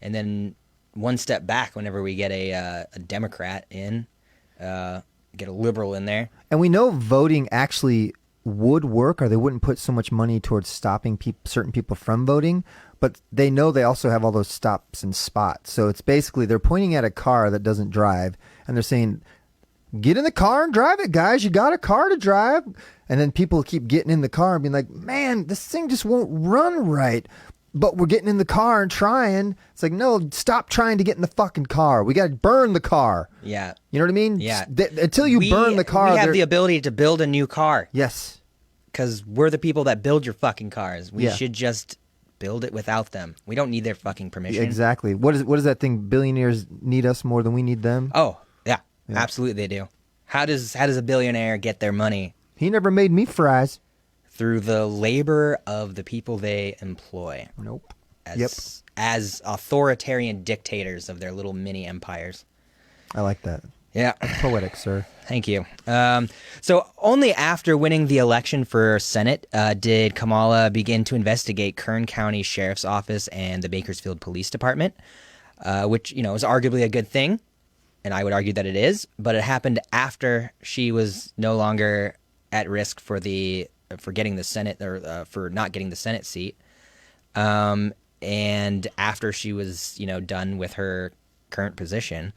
and then 1 step back whenever we get a Democrat in, get a liberal in there. And we know voting actually would work, or they wouldn't put so much money towards stopping certain people from voting. But they know they also have all those stops and spots. So it's basically they're pointing at a car that doesn't drive, and they're saying, get in the car and drive it, guys. You got a car to drive. And then people keep getting in the car and being like, man, this thing just won't run right. But we're getting in the car and trying. It's like, no, stop trying to get in the fucking car. We got to burn the car. Yeah. You know what I mean? Yeah. Until you burn the car. We have the ability to build a new car. Yes. Because we're the people that build your fucking cars. We Yeah. should just build it without them. We don't need their fucking permission. Exactly. What is that thing? Billionaires need us more than we need them. Oh, yeah. Absolutely they do. How does a billionaire get their money? He never made me fries. Through the labor of the people they employ. Nope. As authoritarian dictators of their little mini empires. I like that. Yeah. Poetic, sir. Thank you. So only after winning the election for Senate did Kamala begin to investigate Kern County Sheriff's Office and the Bakersfield Police Department, which, is arguably a good thing. And I would argue that it is, but it happened after she was no longer at risk for getting the Senate, or for not getting the Senate seat, and after she was done with her current position.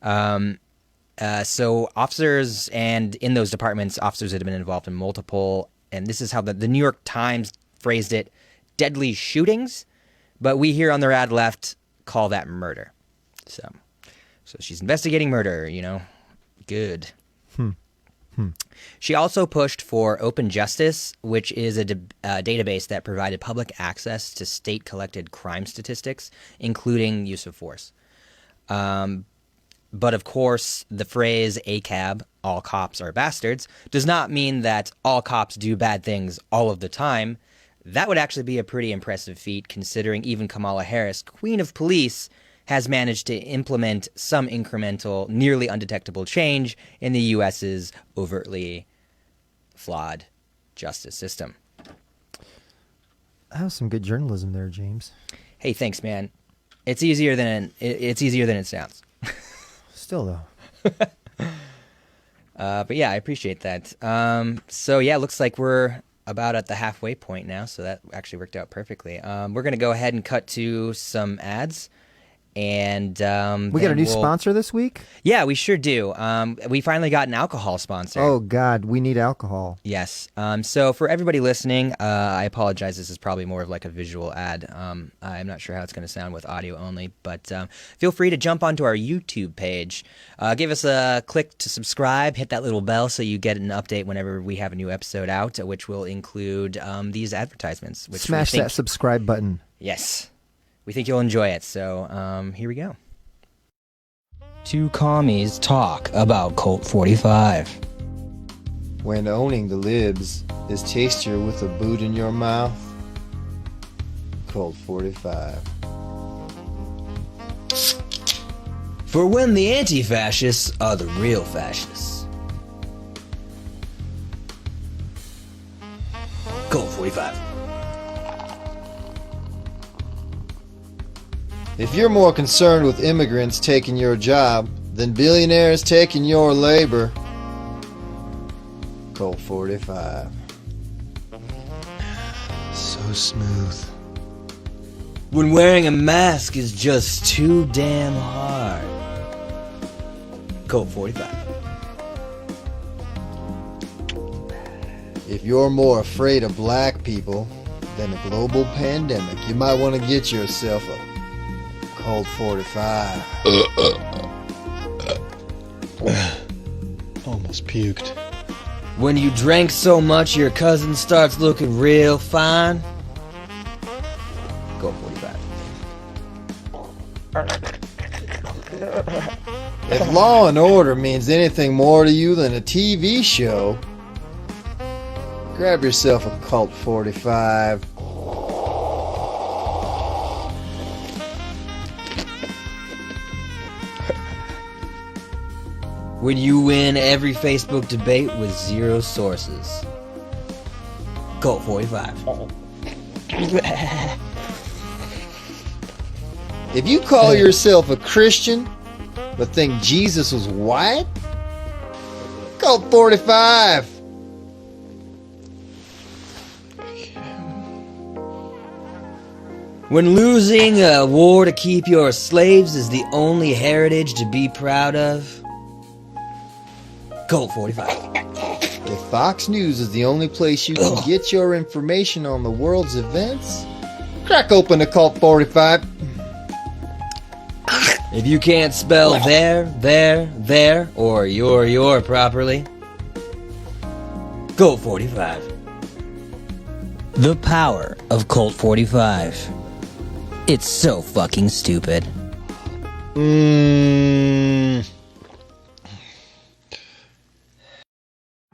So officers, and in those departments, officers had been involved in multiple, and this is how the New York Times phrased it, deadly shootings, but we here on the Rad Left call that murder. So she's investigating murder, good. She also pushed for Open Justice, which is a database that provided public access to state-collected crime statistics, including use of force. But of course, the phrase ACAB, all cops are bastards, does not mean that all cops do bad things all of the time. That would actually be a pretty impressive feat, considering even Kamala Harris, Queen of Police, has managed to implement some incremental, nearly undetectable change in the U.S.'s overtly flawed justice system. That was some good journalism there, James. Hey, thanks, man. It's easier than it sounds. Still, though. But yeah, I appreciate that. So yeah, looks like we're about at the halfway point now, so that actually worked out perfectly. We're going to go ahead and cut to some ads, And we got a new sponsor this week? Yeah, we sure do. We finally got an alcohol sponsor. Oh, God, we need alcohol. Yes. So for everybody listening, I apologize. This is probably more of like a visual ad. I'm not sure how it's going to sound with audio only, but feel free to jump onto our YouTube page. Give us a click to subscribe, hit that little bell so you get an update whenever we have a new episode out, which will include these advertisements. Which Smash that subscribe button. Yes. We think you'll enjoy it, so here we go. Two commies talk about Colt 45. When owning the libs is tastier with a boot in your mouth, Colt 45. For when the anti-fascists are the real fascists. Colt 45. If you're more concerned with immigrants taking your job than billionaires taking your labor, Colt 45. So smooth. When wearing a mask is just too damn hard. Colt 45. If you're more afraid of black people than a global pandemic, you might want to get yourself a Colt 45. Almost puked. When you drank so much your cousin starts looking real fine. Colt 45. If Law and Order means anything more to you than a TV show, grab yourself a Colt 45. When you win every Facebook debate with zero sources. Colt 45. If you call yourself a Christian but think Jesus was white, Colt 45. When losing a war to keep your slaves is the only heritage to be proud of. Colt 45. If Fox News is the only place you can get your information on the world's events, crack open a Colt 45. If you can't spell there, or your properly, Colt 45. The power of Colt 45. It's so fucking stupid.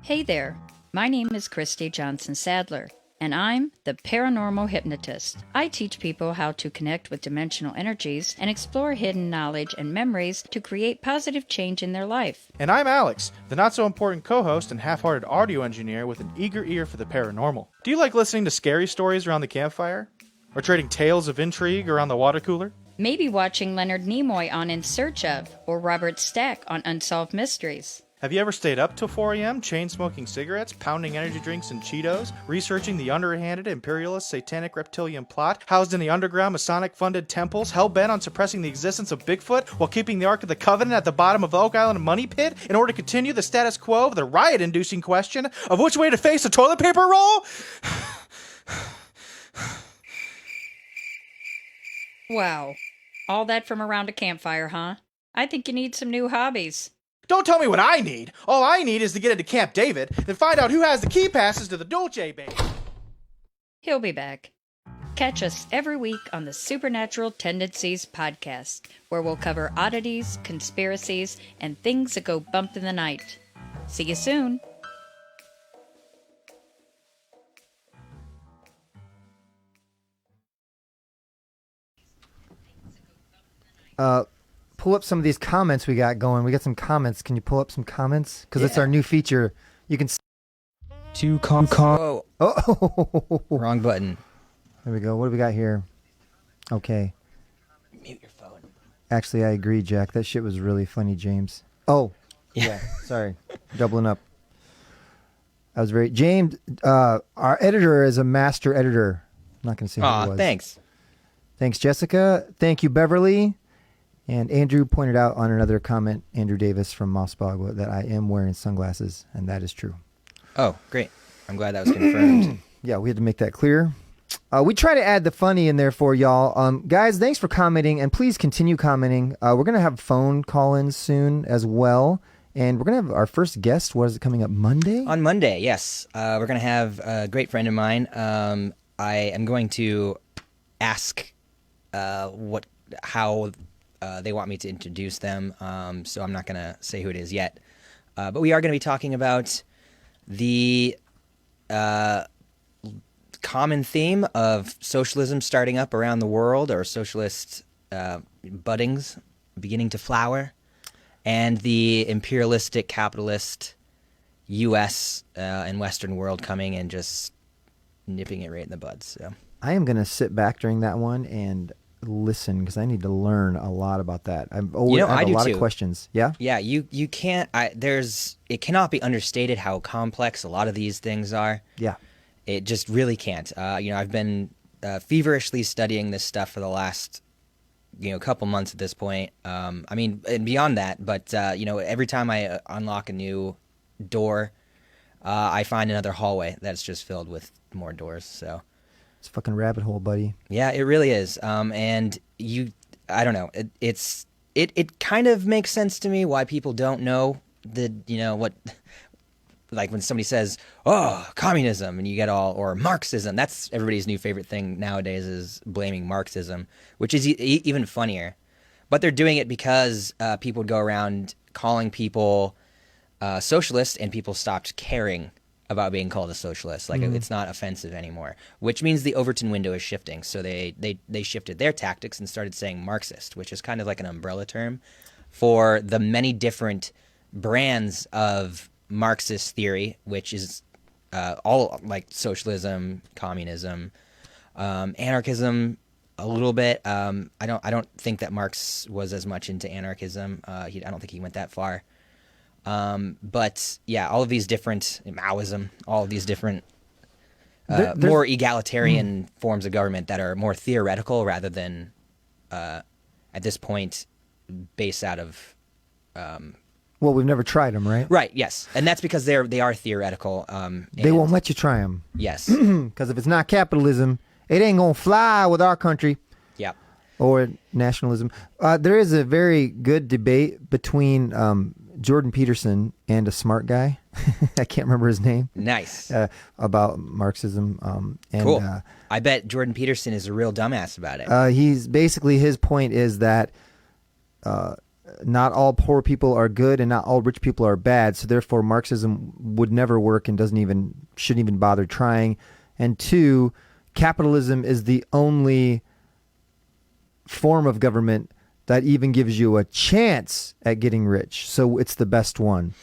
Hey there, my name is Christy Johnson Sadler, and I'm the Paranormal Hypnotist. I teach people how to connect with dimensional energies and explore hidden knowledge and memories to create positive change in their life. And I'm Alex, the not-so-important co-host and half-hearted audio engineer with an eager ear for the paranormal. Do you like listening to scary stories around the campfire? Or trading tales of intrigue around the water cooler? Maybe watching Leonard Nimoy on In Search Of, or Robert Stack on Unsolved Mysteries. Have you ever stayed up till 4 a.m., chain-smoking cigarettes, pounding energy drinks and Cheetos, researching the underhanded imperialist satanic reptilian plot housed in the underground Masonic-funded temples, hell-bent on suppressing the existence of Bigfoot while keeping the Ark of the Covenant at the bottom of Oak Island money pit in order to continue the status quo of the riot-inducing question of which way to face a toilet paper roll? Wow. All that from around a campfire, huh? I think you need some new hobbies. Don't tell me what I need. All I need is to get into Camp David, then find out who has the key passes to the Dolce Bay. He'll be back. Catch us every week on the Supernatural Tendencies podcast, where we'll cover oddities, conspiracies, and things that go bump in the night. See you soon. Pull up some of these comments we got going. We got some comments. Can you pull up some comments? Because it's our new feature. You can. Whoa. Oh, Wrong button. there we go. What do we got here? Okay. Mute your phone. Actually, I agree, Jack. That shit was really funny, James. Oh, yeah. Sorry. Doubling up. I was very... James, our editor is a master editor. I'm not going to say who it was. Thanks. Thanks, Jessica. Thank you, Beverly. And Andrew pointed out on another comment, Andrew Davis from Mossbog, that I am wearing sunglasses, and that is true. Oh, great. I'm glad that was confirmed. Yeah, we had to make that clear. We try to add the funny in there for y'all. Guys, thanks for commenting, and please continue commenting. We're going to have phone call-ins soon as well, and we're going to have our first guest. What is it, coming up Monday? On Monday, yes. We're going to have a great friend of mine. I am going to ask how they want me to introduce them, so I'm not going to say who it is yet. But we are going to be talking about the common theme of socialism starting up around the world, or socialist buddings beginning to flower, and the imperialistic, capitalist U.S. And Western world coming and just nipping it right in the bud. So I am going to sit back during that one and listen, because I need to learn a lot about that. I have a lot of questions. Yeah? Yeah, you can't... it cannot be understated how complex a lot of these things are. Yeah. It just really can't. I've been feverishly studying this stuff for the last, couple months at this point. And beyond that, but, every time I unlock a new door, I find another hallway that's just filled with more doors. So it's a fucking rabbit hole, buddy. Yeah, it really is. And I don't know. It kind of makes sense to me why people don't know what. Like when somebody says, "Oh, communism," and you get all, or Marxism. That's everybody's new favorite thing nowadays, is blaming Marxism, which is even funnier. But they're doing it because people would go around calling people socialists, and people stopped caring about being called a socialist. Like it's not offensive anymore, which means the Overton window is shifting. So they shifted their tactics and started saying Marxist, which is kind of like an umbrella term for the many different brands of Marxist theory, which is all like socialism, communism, anarchism, a little bit. I don't think that Marx was as much into anarchism. I don't think he went that far. But yeah, all of these different Maoism, all of these different more egalitarian forms of government that are more theoretical rather than at this point based out of. Well, we've never tried them, right? Right. Yes, and that's because they are theoretical. They won't let you try them. Yes. Because if it's not capitalism, it ain't gonna fly with our country. Yeah. Or nationalism. There is a very good debate between Jordan Peterson and a smart guy. I can't remember his name. Nice. About Marxism. Cool. I bet Jordan Peterson is a real dumbass about it. He's basically, his point is that not all poor people are good and not all rich people are bad. So therefore, Marxism would never work and shouldn't even bother trying. And two, capitalism is the only form of government that even gives you a chance at getting rich. So it's the best one.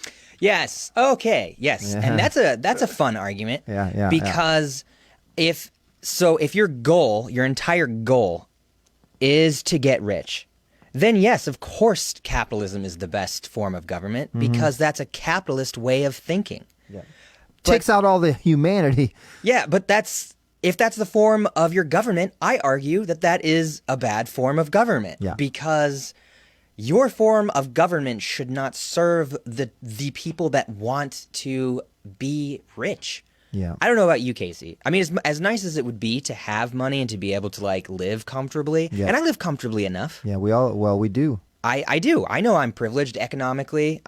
Yes. Okay. Yes. Yeah. And that's a fun argument. Yeah. Because if your entire goal is to get rich, then yes, of course, capitalism is the best form of government because that's a capitalist way of thinking. Yeah. Takes out all the humanity. Yeah, but if that's the form of your government, I argue that is a bad form of government. Yeah. Because your form of government should not serve the people that want to be rich. Yeah. I don't know about you, Casey. I mean, as nice as it would be to have money and to be able to like live comfortably, and I live comfortably enough. Yeah, we do. I do. I know I'm privileged economically,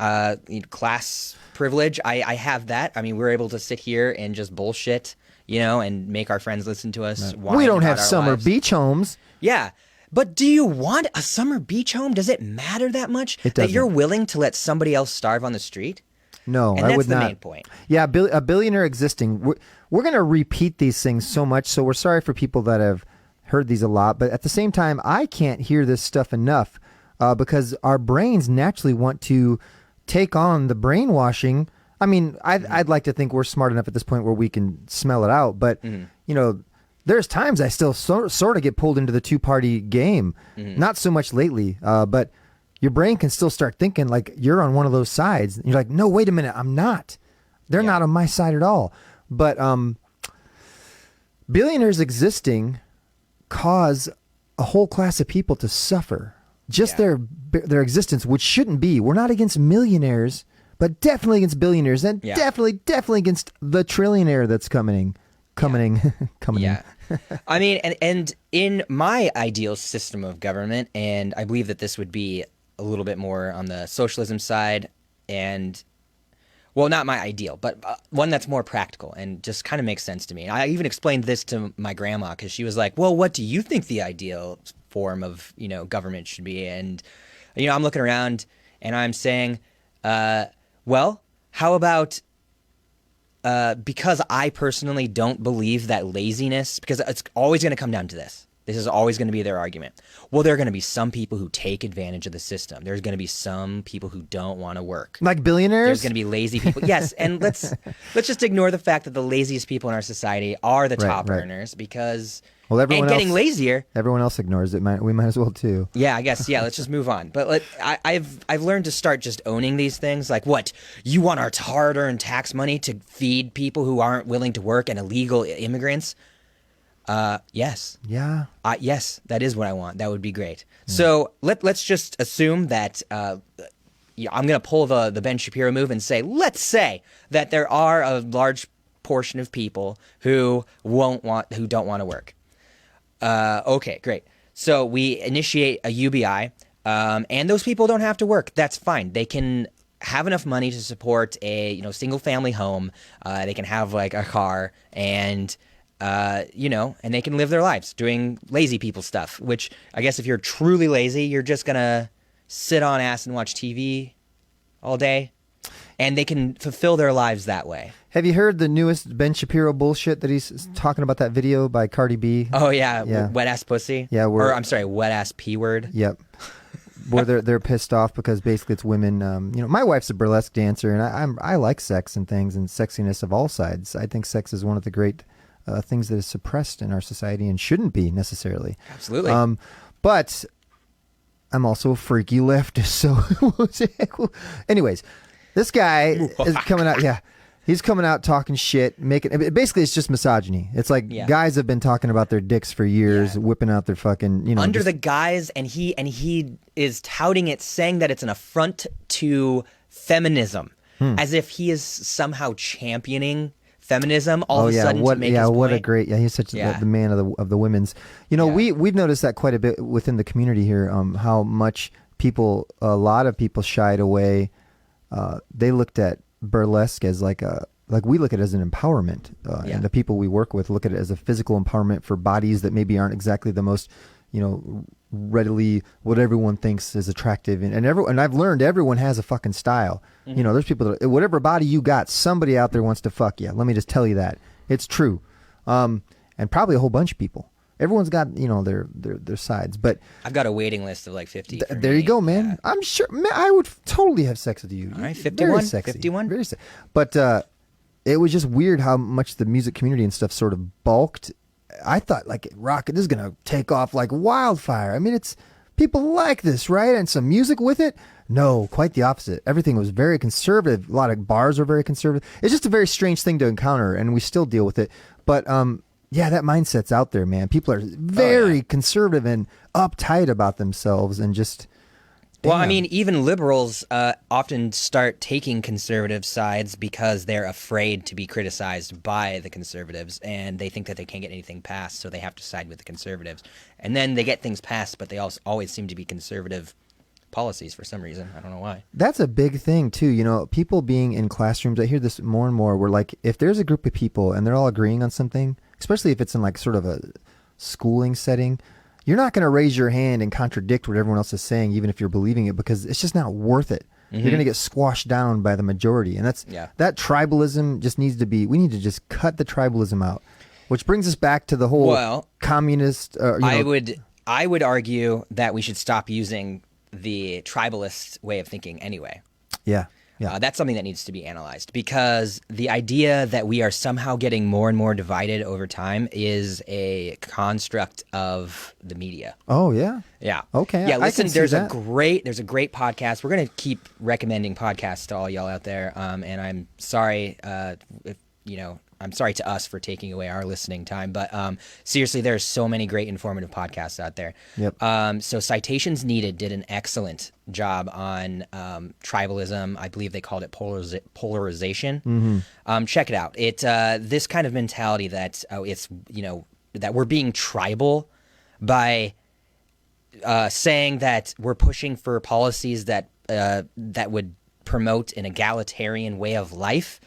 class privilege. I have that. I mean, we're able to sit here and just bullshit, and make our friends listen to us. Whine We don't about have our summer lives. beach homes. Yeah. But do you want a summer beach home? Does it matter that much It that doesn't. you're willing to let somebody else starve on the street? No, And I that's would the not. main point. Yeah, a billionaire existing. We're going to repeat these things so much, so we're sorry for people that have heard these a lot. But at the same time, I can't hear this stuff enough because our brains naturally want to take on the brainwashing. I mean, I'd like to think we're smart enough at this point where we can smell it out. But, there's times I still sort of get pulled into the two-party game. Not so much lately, but your brain can still start thinking like you're on one of those sides. And you're like, no, wait a minute, I'm not. They're not on my side at all. But billionaires existing cause a whole class of people to suffer. just their existence, which shouldn't be. We're not against millionaires, but definitely against billionaires, and definitely against the trillionaire that's coming. Yeah. I mean, and in my ideal system of government, and I believe that this would be a little bit more on the socialism side, and well, not my ideal, but one that's more practical and just kind of makes sense to me. I even explained this to my grandma because she was like, well, what do you think the ideal form of, government should be? And, I'm looking around and I'm saying, well, how about, because I personally don't believe that laziness, because it's always going to come down to this. This is always going to be their argument. Well, there are going to be some people who take advantage of the system. There's going to be some people who don't want to work. Like billionaires? There's going to be lazy people. Yes, and let's just ignore the fact that the laziest people in our society are the top earners because everyone getting lazier. Everyone else ignores it. We might as well too. Yeah, I guess. Yeah, let's just move on. But I've learned to start just owning these things. Like, what? You want our hard-earned tax money to feed people who aren't willing to work and illegal immigrants? Yes. Yeah. Yes, that is what I want. That would be great. Yeah. So let's just assume that I'm going to pull the Ben Shapiro move and say, let's say that there are a large portion of people who don't want to work. Okay, great. So we initiate a UBI, and those people don't have to work. That's fine. They can have enough money to support a single family home. They can have like a car and. And they can live their lives doing lazy people stuff, which I guess if you're truly lazy, you're just going to sit on ass and watch TV all day, and they can fulfill their lives that way. Have you heard the newest Ben Shapiro bullshit that he's talking about, that video by Cardi B? Oh, yeah. Wet ass pussy. Yeah. I'm sorry, wet ass P word. Yep. Where they're pissed off because basically it's women. My wife's a burlesque dancer, and I like sex and things and sexiness of all sides. I think sex is one of the great things that is suppressed in our society and shouldn't be necessarily. Absolutely. But I'm also a freaky leftist. So anyways, this guy is coming out. Yeah. He's coming out talking shit, basically it's just misogyny. It's like guys have been talking about their dicks for years, whipping out their fucking, under the guise, and he is touting it, saying that it's an affront to feminism, as if he is somehow championing feminism all of a sudden to make his what point. A great he's such the man of the women's. We've noticed that quite a bit within the community here, how much a lot of people shied away. They looked at burlesque as like we look at it as an empowerment, and the people we work with look at it as a physical empowerment for bodies that maybe aren't exactly the most readily what everyone thinks is attractive, and I've learned everyone has a fucking style. There's people that whatever body you got, somebody out there wants to fuck you. Let me just tell you that it's true, and probably a whole bunch of people. Everyone's got their sides, but I've got a waiting list of like 50. There you go, man. Yeah. I'm sure, man, I would totally have sex with you. All right, 51, very sexy, 51. Very sexy. But it was just weird how much the music community and stuff sort of bulked. I thought like rock, this is gonna take off like wildfire. I mean, it's people like this, right? And some music with it. No, quite the opposite. Everything was very conservative. A lot of bars are very conservative. It's just a very strange thing to encounter, and we still deal with it. But yeah, that mindset's out there, man. People are very conservative and uptight about themselves, and just. Well, I mean, even liberals often start taking conservative sides because they're afraid to be criticized by the conservatives, and they think that they can't get anything passed, so they have to side with the conservatives. And then they get things passed, but they also always seem to be conservative policies for some reason. I don't know why. That's a big thing, too. People being in classrooms, I hear this more and more, where like if there's a group of people and they're all agreeing on something, especially if it's in like sort of a schooling setting, you're not going to raise your hand and contradict what everyone else is saying, even if you're believing it, because it's just not worth it. You're going to get squashed down by the majority. And that tribalism just needs to be, we need to just cut the tribalism out, which brings us back to the whole communist. I would argue that we should stop using the tribalist way of thinking anyway. Yeah. That's something that needs to be analyzed, because the idea that we are somehow getting more and more divided over time is a construct of the media. Oh, yeah? Yeah. Okay. Yeah, listen, there's a great podcast. We're going to keep recommending podcasts to all y'all out there, and I'm sorry if I'm sorry to us for taking away our listening time, but seriously, there's so many great informative podcasts out there. Yep. So Citations Needed did an excellent job on tribalism. I believe they called it polarization. Check it out. It this kind of mentality that it's that we're being tribal by saying that we're pushing for policies that that would promote an egalitarian way of life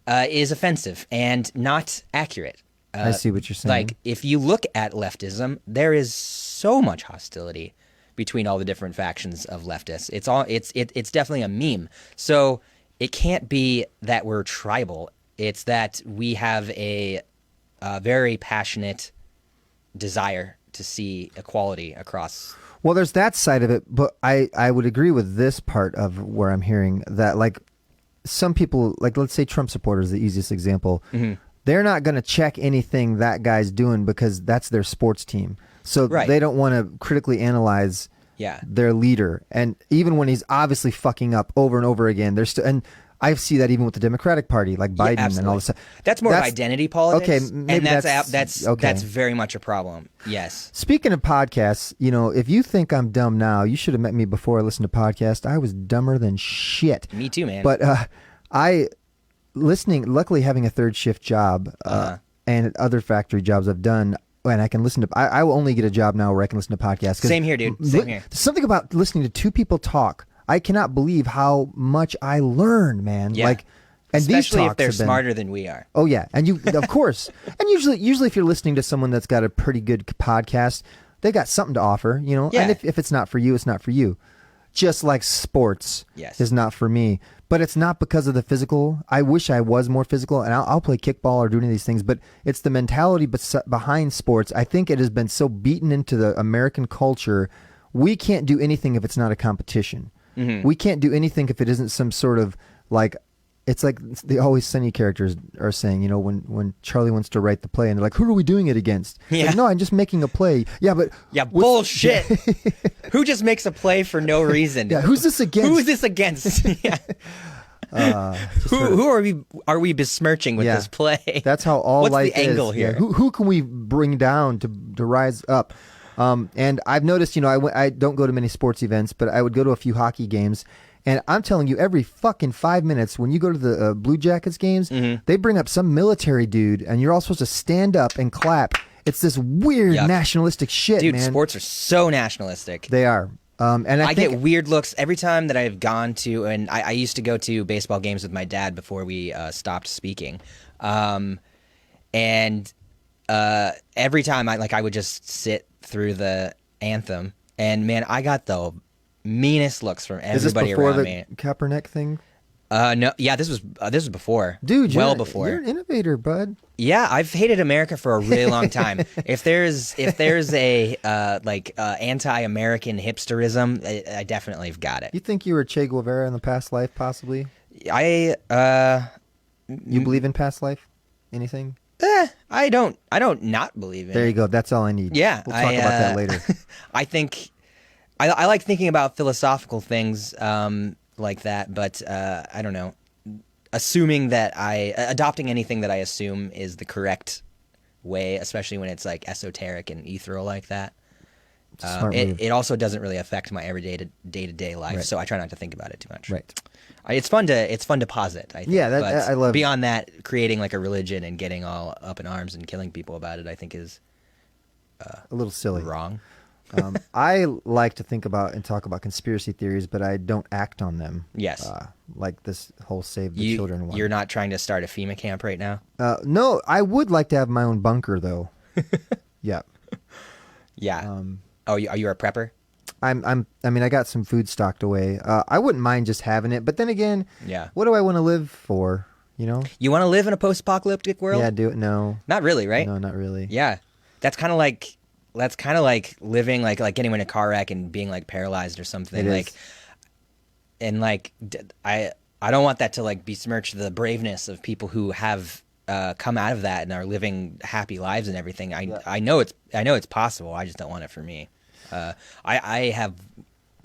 is offensive and not accurate. I see what you're saying. Like, if you look at leftism, there is so much hostility between all the different factions of leftists. It's definitely a meme. So it can't be that we're tribal. It's that we have a very passionate desire to see equality across. Well, there's that side of it, but I would agree with this part of where I'm hearing that, like, some people, like, let's say Trump supporters, the easiest example, they're not going to check anything that guy's doing because that's their sports team. So they don't want to critically analyze their leader. And even when he's obviously fucking up over and over again, there's still, and I see that even with the Democratic Party, like Biden and all this stuff. That's more of identity politics. Okay, maybe and that's very much a problem. Yes. Speaking of podcasts, if you think I'm dumb now, you should have met me before I listened to podcasts. I was dumber than shit. Me too, man. But luckily having a third shift job and other factory jobs I've done, and I can listen to, I will only get a job now where I can listen to podcasts. Same here, dude. Same here. There's something about listening to two people talk. I cannot believe how much I learn, man. Yeah. Like, and especially these if they're smarter than we are. Oh yeah, and you, of course, and usually if you're listening to someone that's got a pretty good podcast, they got something to offer, Yeah. And if it's not for you, it's not for you. Just like sports is not for me, but it's not because of the physical. I wish I was more physical, and I'll play kickball or do any of these things, but it's the mentality behind sports. I think it has been so beaten into the American culture. We can't do anything if it's not a competition. We can't do anything if it isn't some sort of, like, it's like the Always Sunny characters are saying, when Charlie wants to write the play and they're like, who are we doing it against? Yeah. Like, no, I'm just making a play. Yeah, but bullshit. Who just makes a play for no reason? Yeah, who's this against? Who is this against? Yeah. Who are we besmirching with this play? That's how all What's life the angle is. here? Yeah. Who can we bring down to rise up? And I've noticed, I don't go to many sports events, but I would go to a few hockey games. And I'm telling you, every fucking 5 minutes, when you go to the Blue Jackets games, they bring up some military dude, and you're all supposed to stand up and clap. It's this weird nationalistic shit, dude, man. Sports are so nationalistic. They are. And I think get weird looks every time that I've gone to, and I used to go to baseball games with my dad before we stopped speaking. And every time I would just sit through the anthem, and man, I got the meanest looks from everybody around me. Is this before the Kaepernick thing? No, yeah, this was before. Dude, before. You're an innovator, bud. Yeah, I've hated America for a really long time. if there's a anti-American hipsterism, I definitely have got it. You think you were Che Guevara in the past life, possibly? You believe in past life? Anything? I don't not believe in There it. you go. That's all I need. Yeah, we'll talk about that later. I think I like thinking about philosophical things like that, but I don't know. Assuming that adopting anything that I assume is the correct way, especially when it's like esoteric and ethereal like that. It also doesn't really affect my everyday day-to-day life, Right. so I try not to think about it too much. Right. It's fun to posit. I think. Yeah, but I love. Beyond that, creating like a religion and getting all up in arms and killing people about it, I think is a little silly. wrong. I like to think about and talk about conspiracy theories, but I don't act on them. Yes. Like this whole Save the Children one. You're not trying to start a FEMA camp right now? No, I would like to have my own bunker, though. Yeah. Yeah. Are you a prepper? I mean, I got some food stocked away. I wouldn't mind just having it, but then again, Yeah. what do I want to live for? You know? You want to live in a post-apocalyptic world? Yeah, do it. No. Not really, right? No, not really. Yeah. That's kind of like living like getting in a car wreck and being like paralyzed or something. It like is. And like I don't want that to like besmirch the braveness of people who have come out of that and are living happy lives and everything. I know it's possible. I just don't want it for me. I have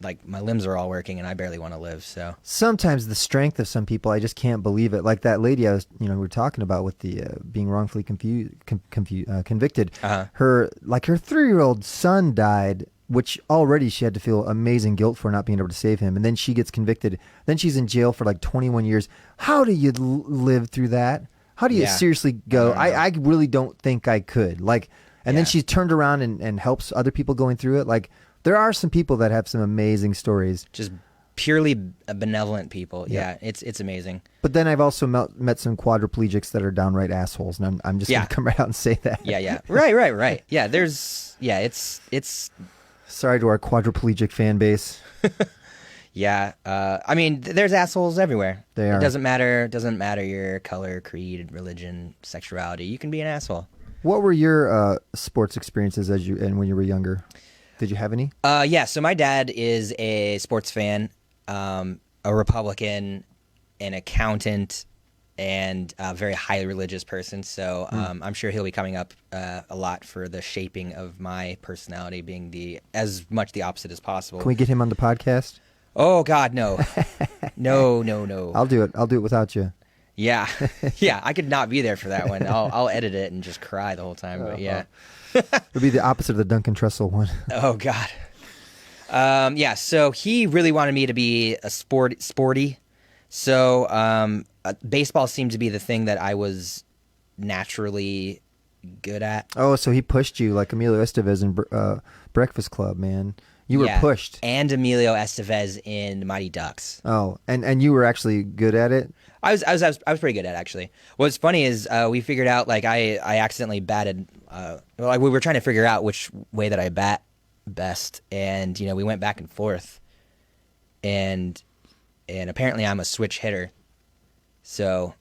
like my limbs are all working and I barely want to live. So Sometimes the strength of some people, I just can't believe it. Like that lady we were talking about with the being wrongfully convicted. Her 3-year-old son died, which already she had to feel amazing guilt for not being able to save him. And then she gets convicted. Then she's in jail for like 21 years. How do you live through that? How do you seriously go? I really don't think I could. And then she turned around and helps other people going through it. Like, there are some people that have some amazing stories. Just purely benevolent people. Yeah, it's amazing. But then I've also met some quadriplegics that are downright assholes, and I'm just going to come right out and say that. Yeah. Right. Yeah, it's... Sorry to our quadriplegic fan base. Yeah, I mean, there's assholes everywhere. They are. It doesn't matter your color, creed, religion, sexuality. You can be an asshole. What were your sports experiences when you were younger? Did you have any? Yeah, so my dad is a sports fan, a Republican, an accountant, and a very highly religious person. So I'm sure he'll be coming up a lot for the shaping of my personality being as much the opposite as possible. Can we get him on the podcast? Oh, God, no. No. I'll do it. I'll do it without you. Yeah. Yeah, I could not be there for that one. I'll edit it and just cry the whole time, but yeah. It'll be the opposite of the Duncan Trussell one. Oh, God. Yeah, so he really wanted me to be a sporty. So baseball seemed to be the thing that I was naturally good at. Oh, so he pushed you like Emilio Estevez in Breakfast Club, man. You were pushed. And Emilio Estevez in Mighty Ducks. Oh, and you were actually good at it? I was pretty good at it, actually. What's funny is we figured out, like, I accidentally batted. We were trying to figure out which way that I bat best, and we went back and forth, and apparently I'm a switch hitter, so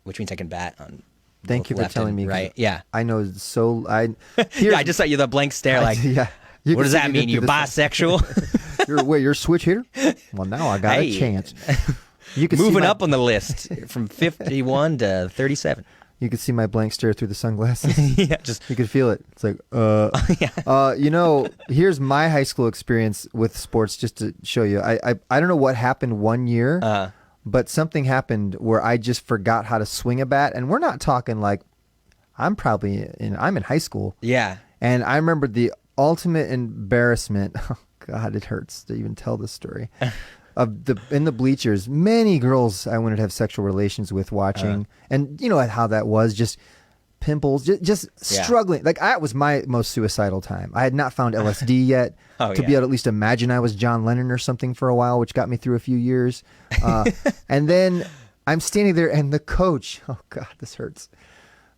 which means I can bat on. Thank you for telling me. Right? Yeah, I know. I just saw you the blank stare, like, yeah. What does that mean? You're bisexual? You're a switch hitter? Well, now I got a chance. You can moving up on the list from 51 to 37. You could see my blank stare through the sunglasses. Yeah, you could feel it. It's like, here's my high school experience with sports, just to show you. I don't know what happened one year, but something happened where I just forgot how to swing a bat, and we're not talking like I'm in high school. Yeah, and I remember the ultimate embarrassment. Oh God, it hurts to even tell this story. In the bleachers, many girls I wanted to have sexual relations with watching, and you know how that was, just pimples, just struggling. Like, that was my most suicidal time. I had not found LSD yet to be able to at least imagine I was John Lennon or something for a while, which got me through a few years. And then I'm standing there, and the coach, oh God, this hurts.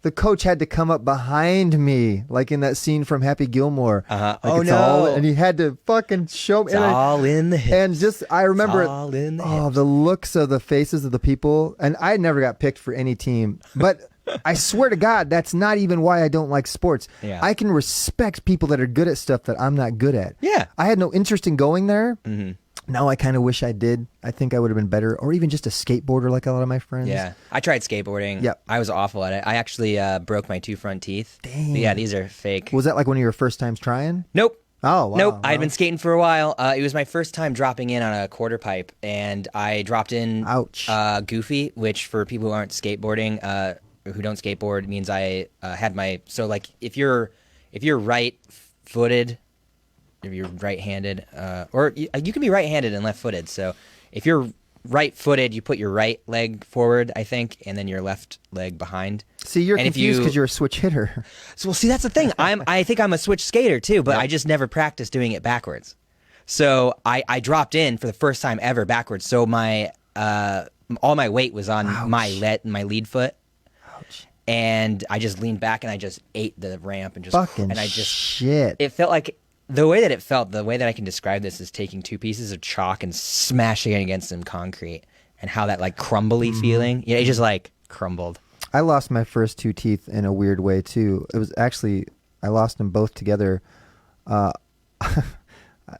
The coach had to come up behind me, like in that scene from Happy Gilmore. Like, oh no! And he had to fucking show me. It's all in the hips. And just, I remember it's all in the hips. The looks of the faces of the people. And I never got picked for any team, but I swear to God, that's not even why I don't like sports. Yeah. I can respect people that are good at stuff that I'm not good at. Yeah. I had no interest in going there. Mm-hmm. Now I kind of wish I did. I think I would have been better, or even just a skateboarder like a lot of my friends. Yeah, I tried skateboarding. Yep. I was awful at it. I actually broke my 2 front teeth. Dang. Yeah, these are fake. Was that like one of your first times trying? Nope. Oh, wow. Nope. I'd been skating for a while. It was my first time dropping in on a quarter pipe, and I dropped in goofy, which for people who aren't skateboarding, who don't skateboard, means I had my, so like if you're right-footed, if you're right-handed, or you can be right-handed and left-footed. So if you're right-footed, you put your right leg forward, I think, and then your left leg behind. See, you're confused because you're a switch hitter. So, well, see, that's the thing. I think I'm a switch skater too, but I just never practiced doing it backwards. So I dropped in for the first time ever backwards. So my all my weight was on my lead foot. Ouch. And I just leaned back and I just ate the ramp and shit. It felt like. The way that I can describe this is taking 2 pieces of chalk and smashing it against some concrete, and how that like crumbly feeling. Yeah, it just like crumbled. I lost my first 2 teeth in a weird way too. It was actually, I lost them both together.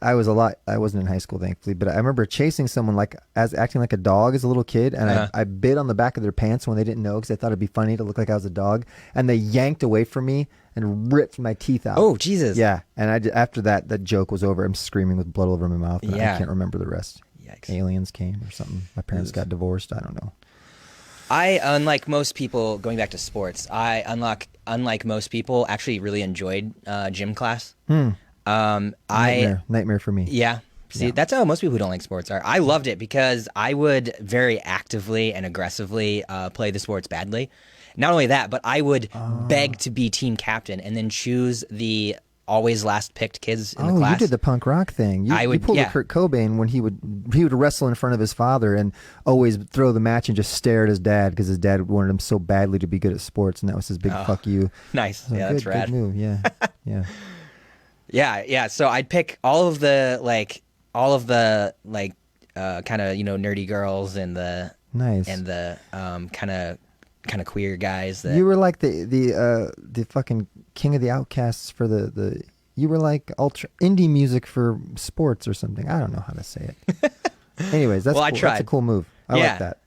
I wasn't in high school, thankfully, but I remember chasing someone as acting like a dog as a little kid, and I bit on the back of their pants when they didn't know because I thought it'd be funny to look like I was a dog, and they yanked away from me and ripped my teeth out. Oh, Jesus. Yeah, and after that joke was over. I'm screaming with blood all over my mouth, and I can't remember the rest. Yikes. Aliens came or something. My parents got divorced. I don't know. Unlike most people, going back to sports, unlike most people, actually really enjoyed gym class. Nightmare for me. Yeah. See, that's how most people who don't like sports are. I loved it because I would very actively and aggressively play the sports badly. Not only that, but I would beg to be team captain and then choose the always last picked kids in the class. Oh, you did the punk rock thing. You pulled a Kurt Cobain when he would wrestle in front of his father and always throw the match and just stare at his dad because his dad wanted him so badly to be good at sports, and that was his big fuck you. Nice. So Yeah, that's rad. Good move. Yeah. Yeah. Yeah. So I'd pick all of the kind of nerdy girls and the Nice. and the kind of queer guys. That You were like the fucking king of the outcasts for the. You were like ultra indie music for sports or something. I don't know how to say it. Anyways, that's Well, I cool. tried. That's a cool move. I like that.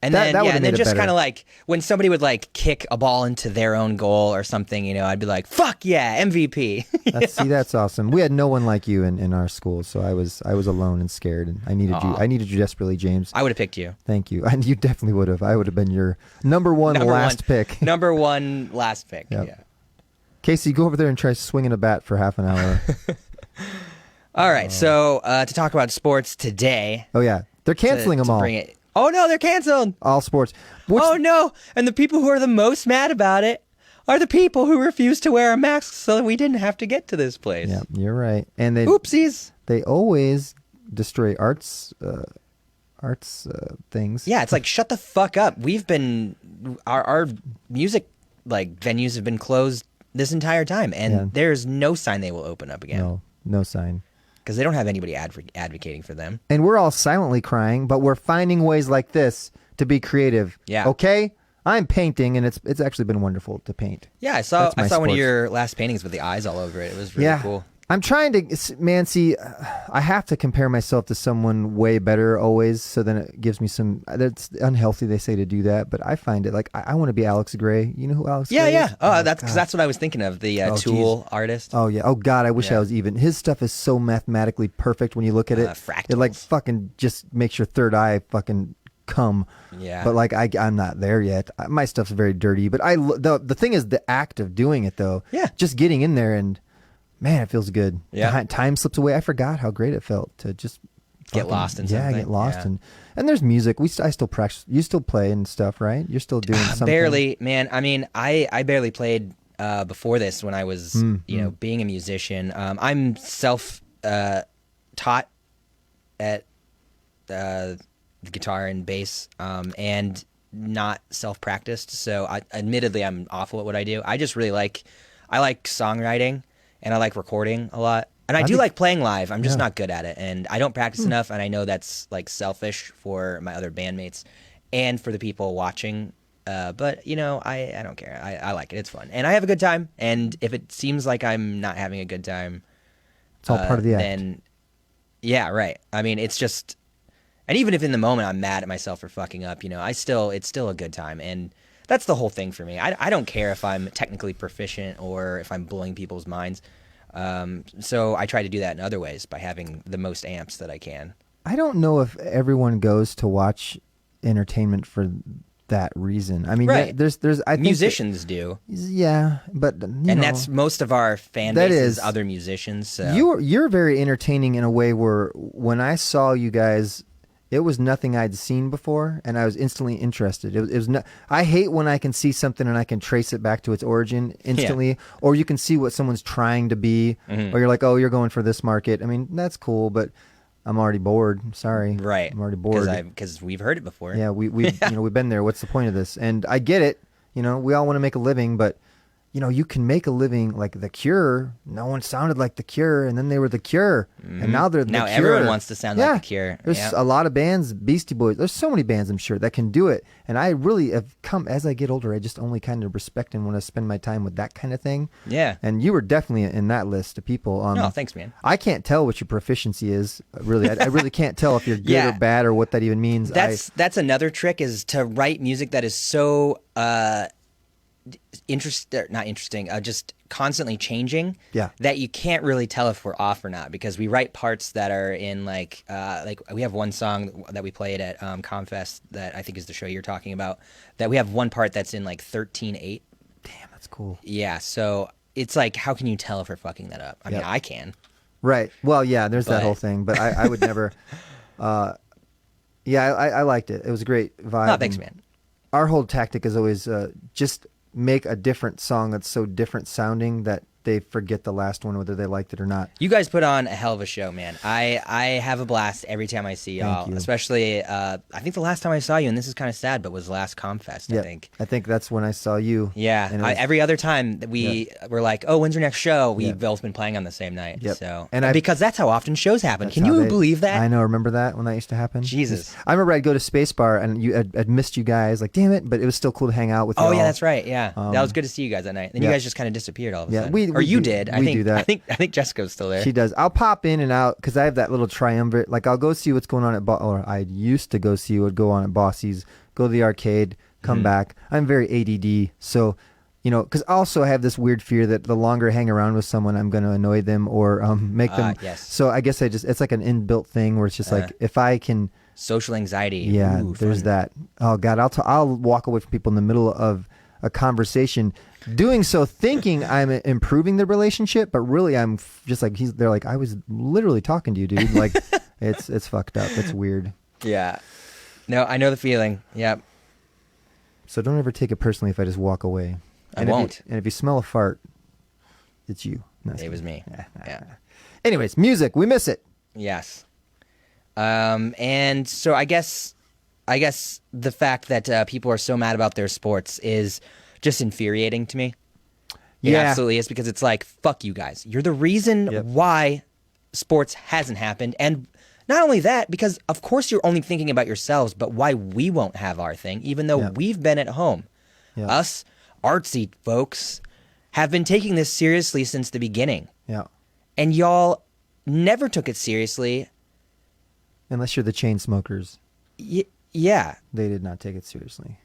And That then, would've and made then it just better. kind of like when somebody would like kick a ball into their own goal or something, I'd be like, "Fuck yeah, MVP!" See, that's awesome. We had no one like you in our school, so I was alone and scared, and I needed you. I needed you desperately, James. I would have picked you. Thank you. And you definitely would have. I would have been your number one last pick. Number one last pick. Yep. Yeah. Casey, go over there and try swinging a bat for half an hour. All right. So to talk about sports today. Oh yeah, they're canceling them all. Oh no, they're canceled. All sports. Oh no! And the people who are the most mad about it are the people who refused to wear a mask so that we didn't have to get to this place. Yeah, you're right. And Oopsies. They always destroy arts things. Yeah, it's like shut the fuck up. We've been our music venues have been closed this entire time, and there's no sign they will open up again. No sign. Because they don't have anybody advocating for them. And we're all silently crying, but we're finding ways like this to be creative. Yeah. Okay? I'm painting, and it's actually been wonderful to paint. Yeah, I saw one of sports. your last paintings with the eyes all over it. It was really cool. I'm trying to, man, see, I have to compare myself to someone way better always, so then it gives me some, that's unhealthy, they say, to do that, but I find it, like, I want to be Alex Gray. You know who Alex Gray is? Yeah. Oh, that's what I was thinking of, the Tool artist. Oh, yeah. Oh, God, I wish I was even. His stuff is so mathematically perfect when you look at it. Fractals. It, like, fucking just makes your third eye fucking come. Yeah. But, like, I'm not there yet. My stuff's very dirty, but the thing is the act of doing it, though. Yeah. Just getting in there and... Man, it feels good. Yeah. Time slips away. I forgot how great it felt to just get lost in something. Yeah, get lost and there's music. I still practice. You still play and stuff, right? You're still doing something. Barely, man. I mean, I barely played before this when I was being a musician. I'm self taught at the guitar and bass and not self practiced. So admittedly, I'm awful at what I do. I just really like songwriting. And I like recording a lot. And I do like playing live. I'm just not good at it. And I don't practice enough. And I know that's like selfish for my other bandmates and for the people watching. But, I don't care. I like it. It's fun. And I have a good time. And if it seems like I'm not having a good time, it's all part of the act. Then, yeah, right. I mean, it's just... And even if in the moment I'm mad at myself for fucking up, it's still a good time. And... That's the whole thing for me. I don't care if I'm technically proficient or if I'm blowing people's minds. So I try to do that in other ways by having the most amps that I can. I don't know if everyone goes to watch entertainment for that reason. I mean, right. there's I think musicians do. Yeah, but that's most of our fan base is other musicians. So. You're very entertaining in a way where when I saw you guys. It was nothing I'd seen before, and I was instantly interested. It was not. I hate when I can see something and I can trace it back to its origin instantly, or you can see what someone's trying to be, or you're like, oh, you're going for this market. I mean, that's cool, but I'm already bored. Sorry, right? I'm already bored because we've heard it before. Yeah, we've been there. What's the point of this? And I get it. We all want to make a living, but you can make a living like The Cure. No one sounded like The Cure, and then they were The Cure, and now they're The Cure. Now everyone wants to sound like The Cure. There's a lot of bands, Beastie Boys. There's so many bands, I'm sure, that can do it. And I really have come, as I get older, I just only kind of respect and want to spend my time with that kind of thing. Yeah. And you were definitely in that list of people. No, thanks, man. I can't tell what your proficiency is. Really, I really can't tell if you're good or bad or what that even means. That's another trick, is to write music that is so not interesting, just constantly changing. Yeah. That you can't really tell if we're off or not, because we write parts that are in like we have one song that we played at Comfest that I think is the show you're talking about. That we have one part that's in like 13/8. Damn, that's cool. Yeah. So it's like, how can you tell if we're fucking that up? I mean, I can. Right. Well, yeah. There's that whole thing, but I would never. Yeah, I liked it. It was a great vibe. No, thanks, man. Our whole tactic is always just make a different song that's so different sounding that they forget the last one, whether they liked it or not. You guys put on a hell of a show, man. I have a blast every time I see y'all. Especially, I think the last time I saw you, and this is kind of sad, but was last Comfest, I think. I think that's when I saw you. Yeah. Every other time that we were like, oh, when's your next show? We've both been playing on the same night. Yep. So, and because that's how often shows happen. Can you believe that? I know. Remember that when that used to happen? Jesus. I remember I'd go to Space Bar and I'd missed you guys. Like, damn it. But it was still cool to hang out with you. Oh, yeah, that's right. Yeah. that was good to see you guys that night. Then you guys just kind of disappeared all of a sudden. Or you did. We do that. I think Jessica's still there. She does. I'll pop in and out because I have that little triumvirate. Like, I'll go see what's going on at or I used to go see what would go on at Bossy's, go to the arcade, come back. I'm very ADD, so because also I have this weird fear that the longer I hang around with someone, I'm going to annoy them or make them. Yes. So I guess it's like an inbuilt thing where it's just like, if I can. Social anxiety. Yeah, Ooh, there's fun. that. Oh God, I'll walk away from people in the middle of a conversation, doing so thinking I'm improving the relationship, but really I'm just like they're like, I was literally talking to you, dude. Like it's fucked up. It's weird. Yeah. No, I know the feeling. Yeah. So don't ever take it personally if I just walk away. I won't. And if you smell a fart, it's you. No, It was me. Yeah. Anyways, music, we miss it. Yes. And so I guess the fact that people are so mad about their sports is just infuriating to me. It absolutely is, because it's like, fuck you guys. You're the reason why sports hasn't happened. And not only that, because of course you're only thinking about yourselves, but why we won't have our thing, even though we've been at home. Yeah. Us artsy folks have been taking this seriously since the beginning. Yeah. And y'all never took it seriously. Unless you're the chain smokers. Yeah. They did not take it seriously.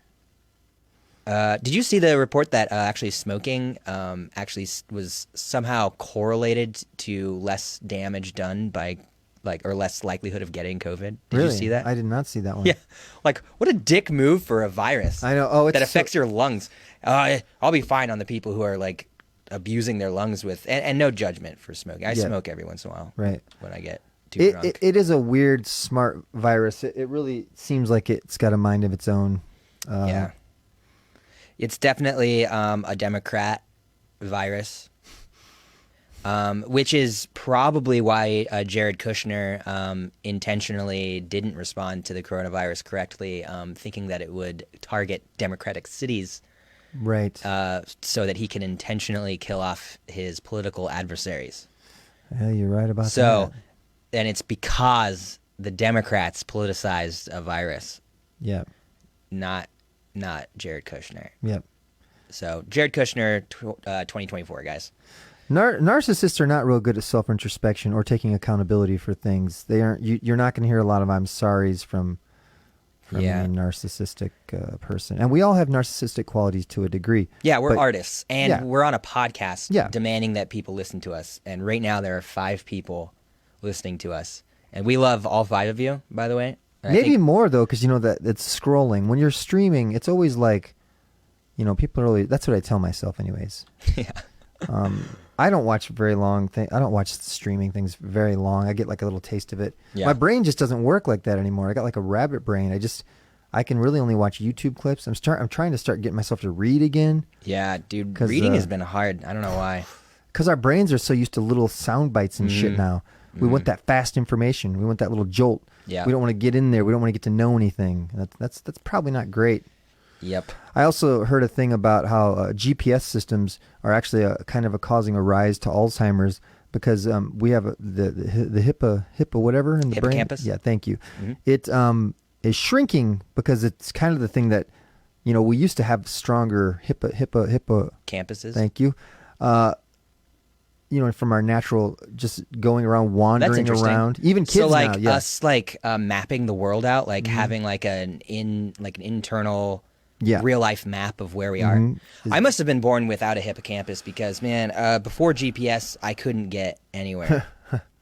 Did you see the report that actually smoking actually was somehow correlated to less damage done by, or less likelihood of getting COVID? Did you see that? I did not see that one. Yeah. Like, what a dick move for a virus. I know. Oh, it's that affects your lungs. I'll be fine on the people who are like abusing their lungs with, and no judgment for smoking. I smoke every once in a while. Right. When I get too drunk. It is a weird, smart virus. It really seems like it's got a mind of its own. Yeah. It's definitely a Democrat virus, which is probably why Jared Kushner intentionally didn't respond to the coronavirus correctly, thinking that it would target Democratic cities, right? So that he can intentionally kill off his political adversaries. Yeah, you're right about that. So, and it's because the Democrats politicized a virus. Yeah. Not Jared Kushner. Yep. So Jared Kushner, 2024, guys. Narcissists are not real good at self-introspection or taking accountability for things. They aren't. You're not going to hear a lot of "I'm sorry's" from any narcissistic person. And we all have narcissistic qualities to a degree. Yeah, we're artists, and we're on a podcast demanding that people listen to us. And right now there are 5 people listening to us, and we love all 5 of you, by the way. Maybe more though, because that it's scrolling. When you're streaming, it's always like, people are really. That's what I tell myself, anyways. Yeah. I don't watch very long things. I don't watch streaming things very long. I get like a little taste of it. Yeah. My brain just doesn't work like that anymore. I got like a rabbit brain. I can really only watch YouTube clips. I'm trying to start getting myself to read again. Yeah, dude. Reading has been hard. I don't know why. Because our brains are so used to little sound bites and shit now. We want that fast information. We want that little jolt. Yeah. We don't want to get in there. We don't want to get to know anything. That's probably not great. Yep. I also heard a thing about how GPS systems are actually causing a rise to Alzheimer's because we have the hippo whatever in the Hippocampus? brain. Yeah, thank you. Mm-hmm. It is shrinking because it's kind of the thing that, we used to have stronger hippo. Campuses. Thank you. From our natural, just going around, wandering around. Even kids so like now, yeah. us, mapping the world out, like having like an internal, real life map of where we are. I must have been born without a hippocampus because, man, before GPS, I couldn't get anywhere.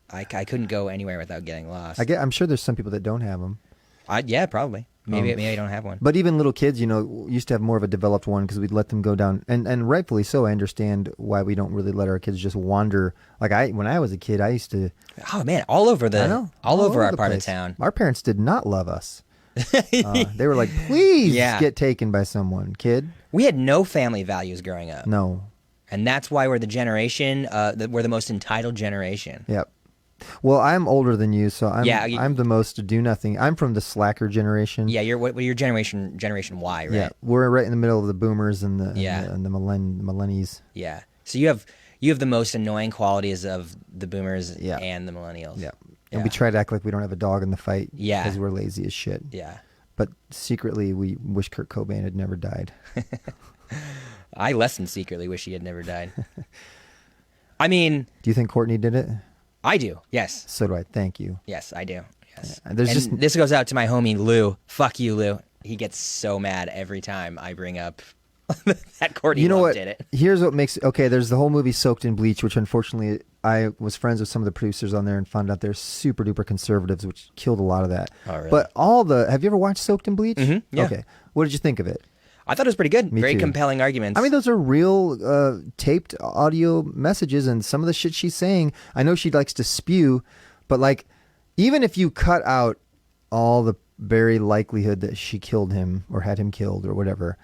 I couldn't go anywhere without getting lost. I'm sure there's some people that don't have them. Yeah, probably. Maybe I don't have one. But even little kids, used to have more of a developed one because we'd let them go down, and rightfully so. I understand why we don't really let our kids just wander. Like when I was a kid, I used to. Oh man, all over our part of town. Our parents did not love us. They were like, "Please get taken by someone, kid." We had no family values growing up. No, and that's why we're the generation. We're the most entitled generation. Yep. Well, I'm older than you, so I'm the most do nothing. I'm from the slacker generation. Yeah, you're generation Y, right? Yeah, we're right in the middle of the boomers and the millennials. Yeah, so you have the most annoying qualities of the boomers and the millennials. Yeah, and we try to act like we don't have a dog in the fight. Yeah, because we're lazy as shit. Yeah, but secretly we wish Kurt Cobain had never died. I less than secretly wish he had never died. I mean, do you think Courtney did it? I do, yes. So do I. Thank you. Yes, I do. Yes. This goes out to my homie Lou. Fuck you, Lou. He gets so mad every time I bring up that Courtney Love did it. Here's what makes there's the whole movie Soaked in Bleach, which unfortunately I was friends with some of the producers on there and found out they're super duper conservatives, which killed a lot of that. Oh, really? But have you ever watched Soaked in Bleach? Mm-hmm, yeah. Okay. What did you think of it? I thought it was pretty good. Me Very too. compelling arguments. I mean, those are real taped audio messages, and some of the shit she's saying, I know she likes to spew, but even if you cut out all the very likelihood that she killed him or had him killed or whatever,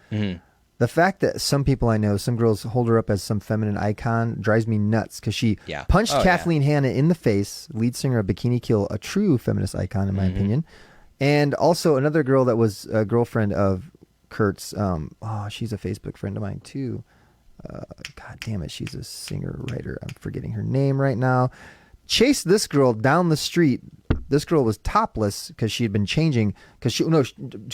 the fact that some people I know, some girls hold her up as some feminine icon drives me nuts because she punched Kathleen Hanna in the face, lead singer of Bikini Kill, a true feminist icon in my opinion, and also another girl that was a girlfriend of Kurt's, she's a Facebook friend of mine too. God damn it, she's a singer-writer. I'm forgetting her name right now. Chased this girl down the street. This girl was topless because she had been changing.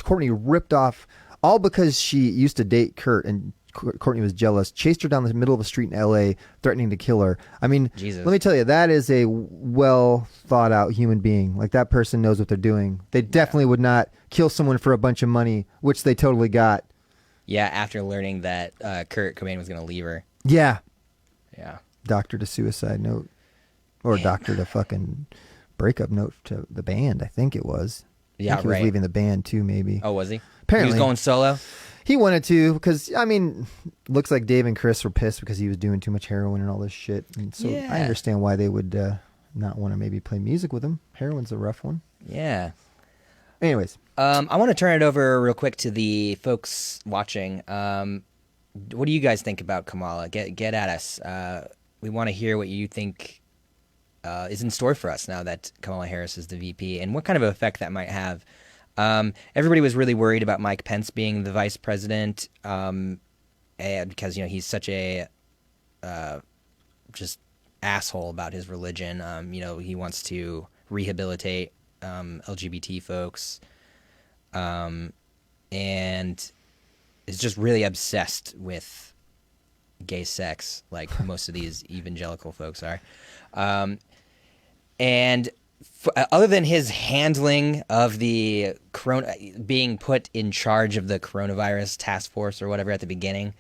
Courtney ripped off, all because she used to date Kurt and Courtney was jealous. Chased her down the middle of a street in L.A., threatening to kill her. I mean, Jesus. Let me tell you, that is a well thought out human being. Like, that person knows what they're doing. They definitely would not kill someone for a bunch of money, which they totally got. Yeah, after learning that Kurt Cobain was going to leave her. Yeah. Yeah. Doctor to suicide note. Or doctor to fucking breakup note to the band, I think it was. Yeah, I think he was leaving the band too, maybe. Oh, was he? Apparently. He was going solo? He wanted to, because, I mean, looks like Dave and Chris were pissed because he was doing too much heroin and all this shit. And so I understand why they would not want to maybe play music with him. Heroin's a rough one. Yeah. Anyways. I want to turn it over real quick to the folks watching. What do you guys think about Kamala? Get at us. We want to hear what you think is in store for us now that Kamala Harris is the VP, and what kind of effect that might have. Everybody was really worried about Mike Pence being the vice president, because he's such a just asshole about his religion. He wants to rehabilitate LGBT folks, and is just really obsessed with gay sex, like most of these evangelical folks are. Other than his handling of the being put in charge of the coronavirus task force or whatever at the beginning,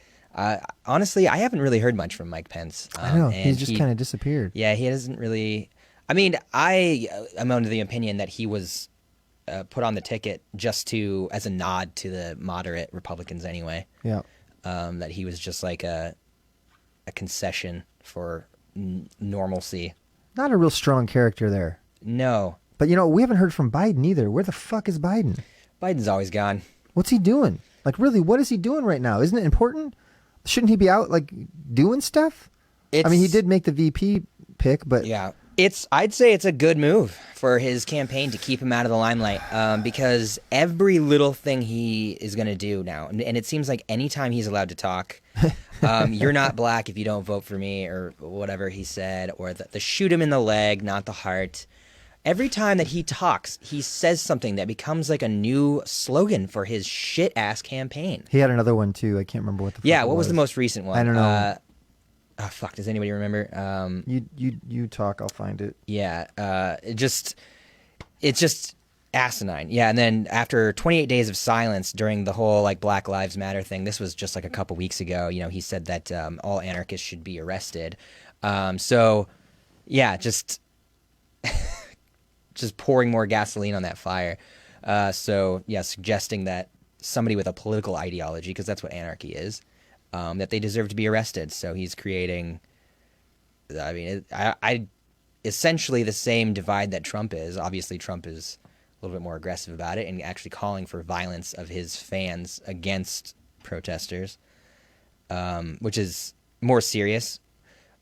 honestly, I haven't really heard much from Mike Pence. I know, he's just kind of disappeared. Yeah, he hasn't really. I mean, I am under the opinion that he was put on the ticket just as a nod to the moderate Republicans anyway. Yeah. That he was just like a concession for normalcy. Not a real strong character there. No. But, we haven't heard from Biden either. Where the fuck is Biden? Biden's always gone. What's he doing? Like, really, what is he doing right now? Isn't it important? Shouldn't he be out, doing stuff? I mean, he did make the VP pick, but... Yeah. I'd say it's a good move for his campaign to keep him out of the limelight, because every little thing he is going to do now, and it seems like anytime he's allowed to talk, you're not black if you don't vote for me, or whatever he said, or the shoot him in the leg, not the heart. Every time that he talks, he says something that becomes like a new slogan for his shit-ass campaign. He had another one, too. I can't remember what the fuck Yeah, it what was the most recent one? I don't know. Oh, fuck, does anybody remember? You talk, I'll find it. Yeah, it's just asinine. Yeah, and then after 28 days of silence during the whole like Black Lives Matter thing, this was just like a couple weeks ago, he said that all anarchists should be arrested. So, yeah, just pouring more gasoline on that fire. So, yeah, suggesting that somebody with a political ideology, because that's what anarchy is, that they deserve to be arrested. So he's creating, I mean, I essentially the same divide that Trump is. Obviously, Trump is a little bit more aggressive about it and actually calling for violence of his fans against protesters, which is more serious.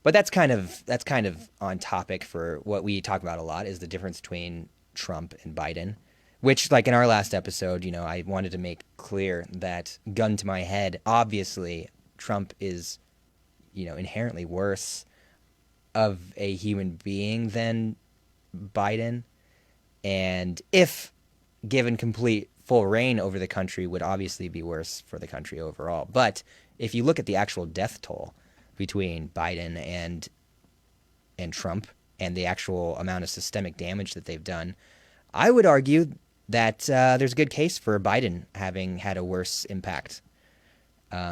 But that's kind of on topic for what we talk about a lot, is the difference between Trump and Biden, which, like in our last episode, I wanted to make clear that, gun to my head, obviously Trump is, inherently worse of a human being than Biden, and if given complete full reign over the country, would obviously be worse for the country overall. But if you look at the actual death toll between Biden and Trump, and the actual amount of systemic damage that they've done, I would argue that there's a good case for Biden having had a worse impact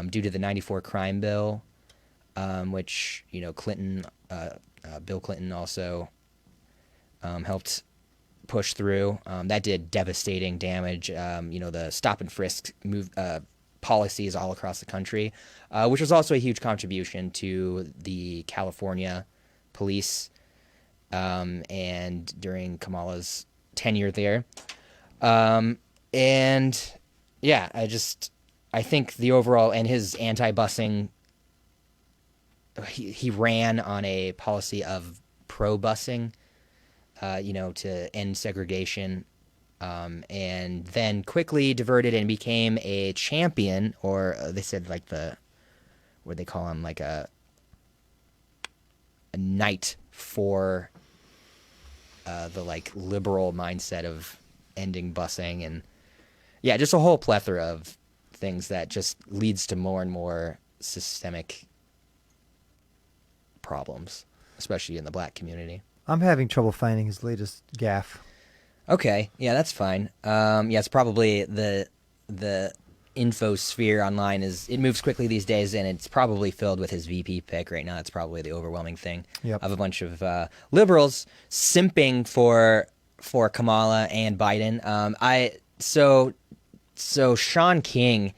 due to the '94 crime bill, which Clinton, Bill Clinton also helped push through. That did devastating damage. The stop and frisk policies all across the country, which was also a huge contribution to the California police, and during Kamala's tenure there. And yeah, I think the overall, and his anti-busing, he ran on a policy of pro-busing, to end segregation, and then quickly diverted and became a champion, or they said like what they call him, like a knight for the like liberal mindset of ending busing, and yeah, just a whole plethora of things that just leads to more and more systemic problems, especially in the black community. I'm having trouble finding his latest gaffe. Okay, yeah, that's fine. Yeah, it's probably the infosphere online it moves quickly these days, and it's probably filled with his VP pick right now. It's probably the overwhelming thing of a bunch of liberals simping for Kamala and Biden. So Sean King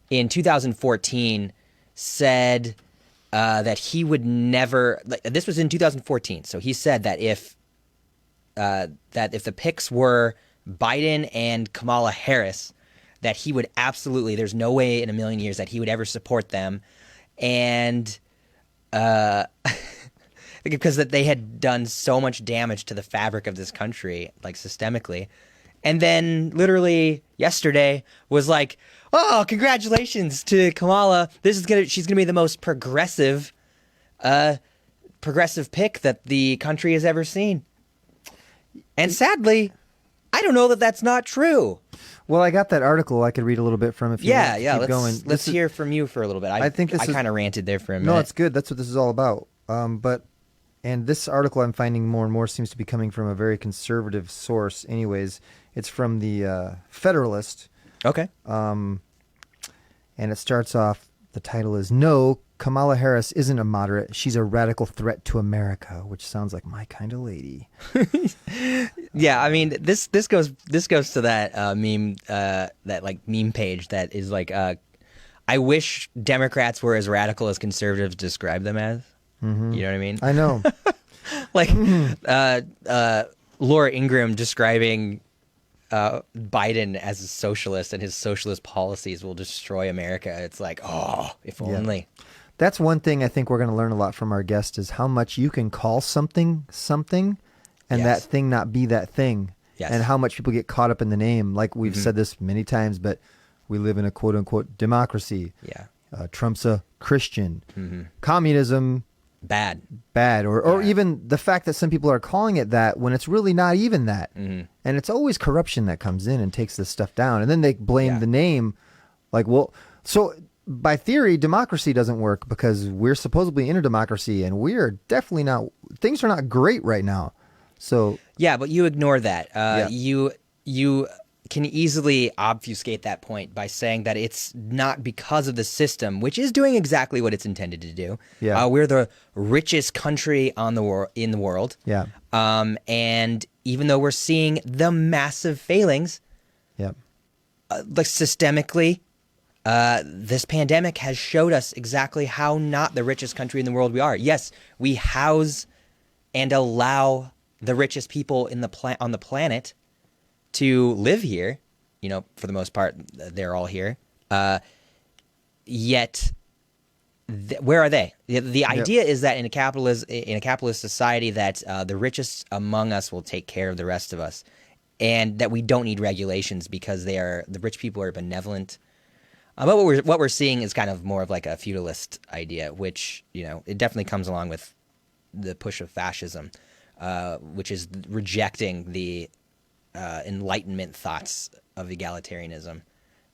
in 2014 said that he would never. This was in 2014. So he said that if the picks were Biden and Kamala Harris, that he would absolutely. There's no way in a million years that he would ever support them, and because that they had done so much damage to the fabric of this country, like systemically. And then literally yesterday was like, oh, congratulations to Kamala. She's gonna be the most progressive pick that the country has ever seen. And sadly, I don't know that that's not true. Well, I got that article I could read a little bit from if you want to keep going. Let's hear from you for a little bit. I think I kind of ranted there for a minute. No, it's good. That's what this is all about. And this article I'm finding more and more seems to be coming from a very conservative source. Anyways, it's from the Federalist. Okay. And it starts off, the title is, "No, Kamala Harris isn't a moderate. She's a radical threat to America," which sounds like my kind of lady. Yeah, I mean, this goes to that meme, that like meme page that is like, I wish Democrats were as radical as conservatives describe them as. Mm-hmm. You know what I mean? I know. Like Laura Ingraham describing Biden as a socialist, and his socialist policies will destroy America. It's like, oh, if only. That's one thing I think we're going to learn a lot from our guest is how much you can call something, and that thing not be that thing. Yes. And how much people get caught up in the name. Like we've said this many times, but we live in a quote unquote democracy. Yeah. Trump's a Christian. Communism, Bad. or even the fact that some people are calling it that when it's really not even that. And it's always corruption that comes in and takes this stuff down. And then they blame the name like, well, so by theory, democracy doesn't work because we're supposedly in a democracy and we're definitely not, things are not great right now. So yeah, but you ignore that. You can easily obfuscate that point by saying that it's not because of the system, which is doing exactly what it's intended to do. Yeah. We're the richest country in the world. Yeah. And even though we're seeing the massive failings, like systemically, this pandemic has showed us exactly how not the richest country in the world we are. Yes, we house and allow the richest people in on the planet to live here. You know, for the most part, they're all here. Yet, where are they? The idea is that in a capitalist society, that the richest among us will take care of the rest of us, and that we don't need regulations because the rich people are benevolent. But what we're seeing is kind of more of like a feudalist idea, which, you know, it definitely comes along with the push of fascism, which is rejecting the Enlightenment thoughts of egalitarianism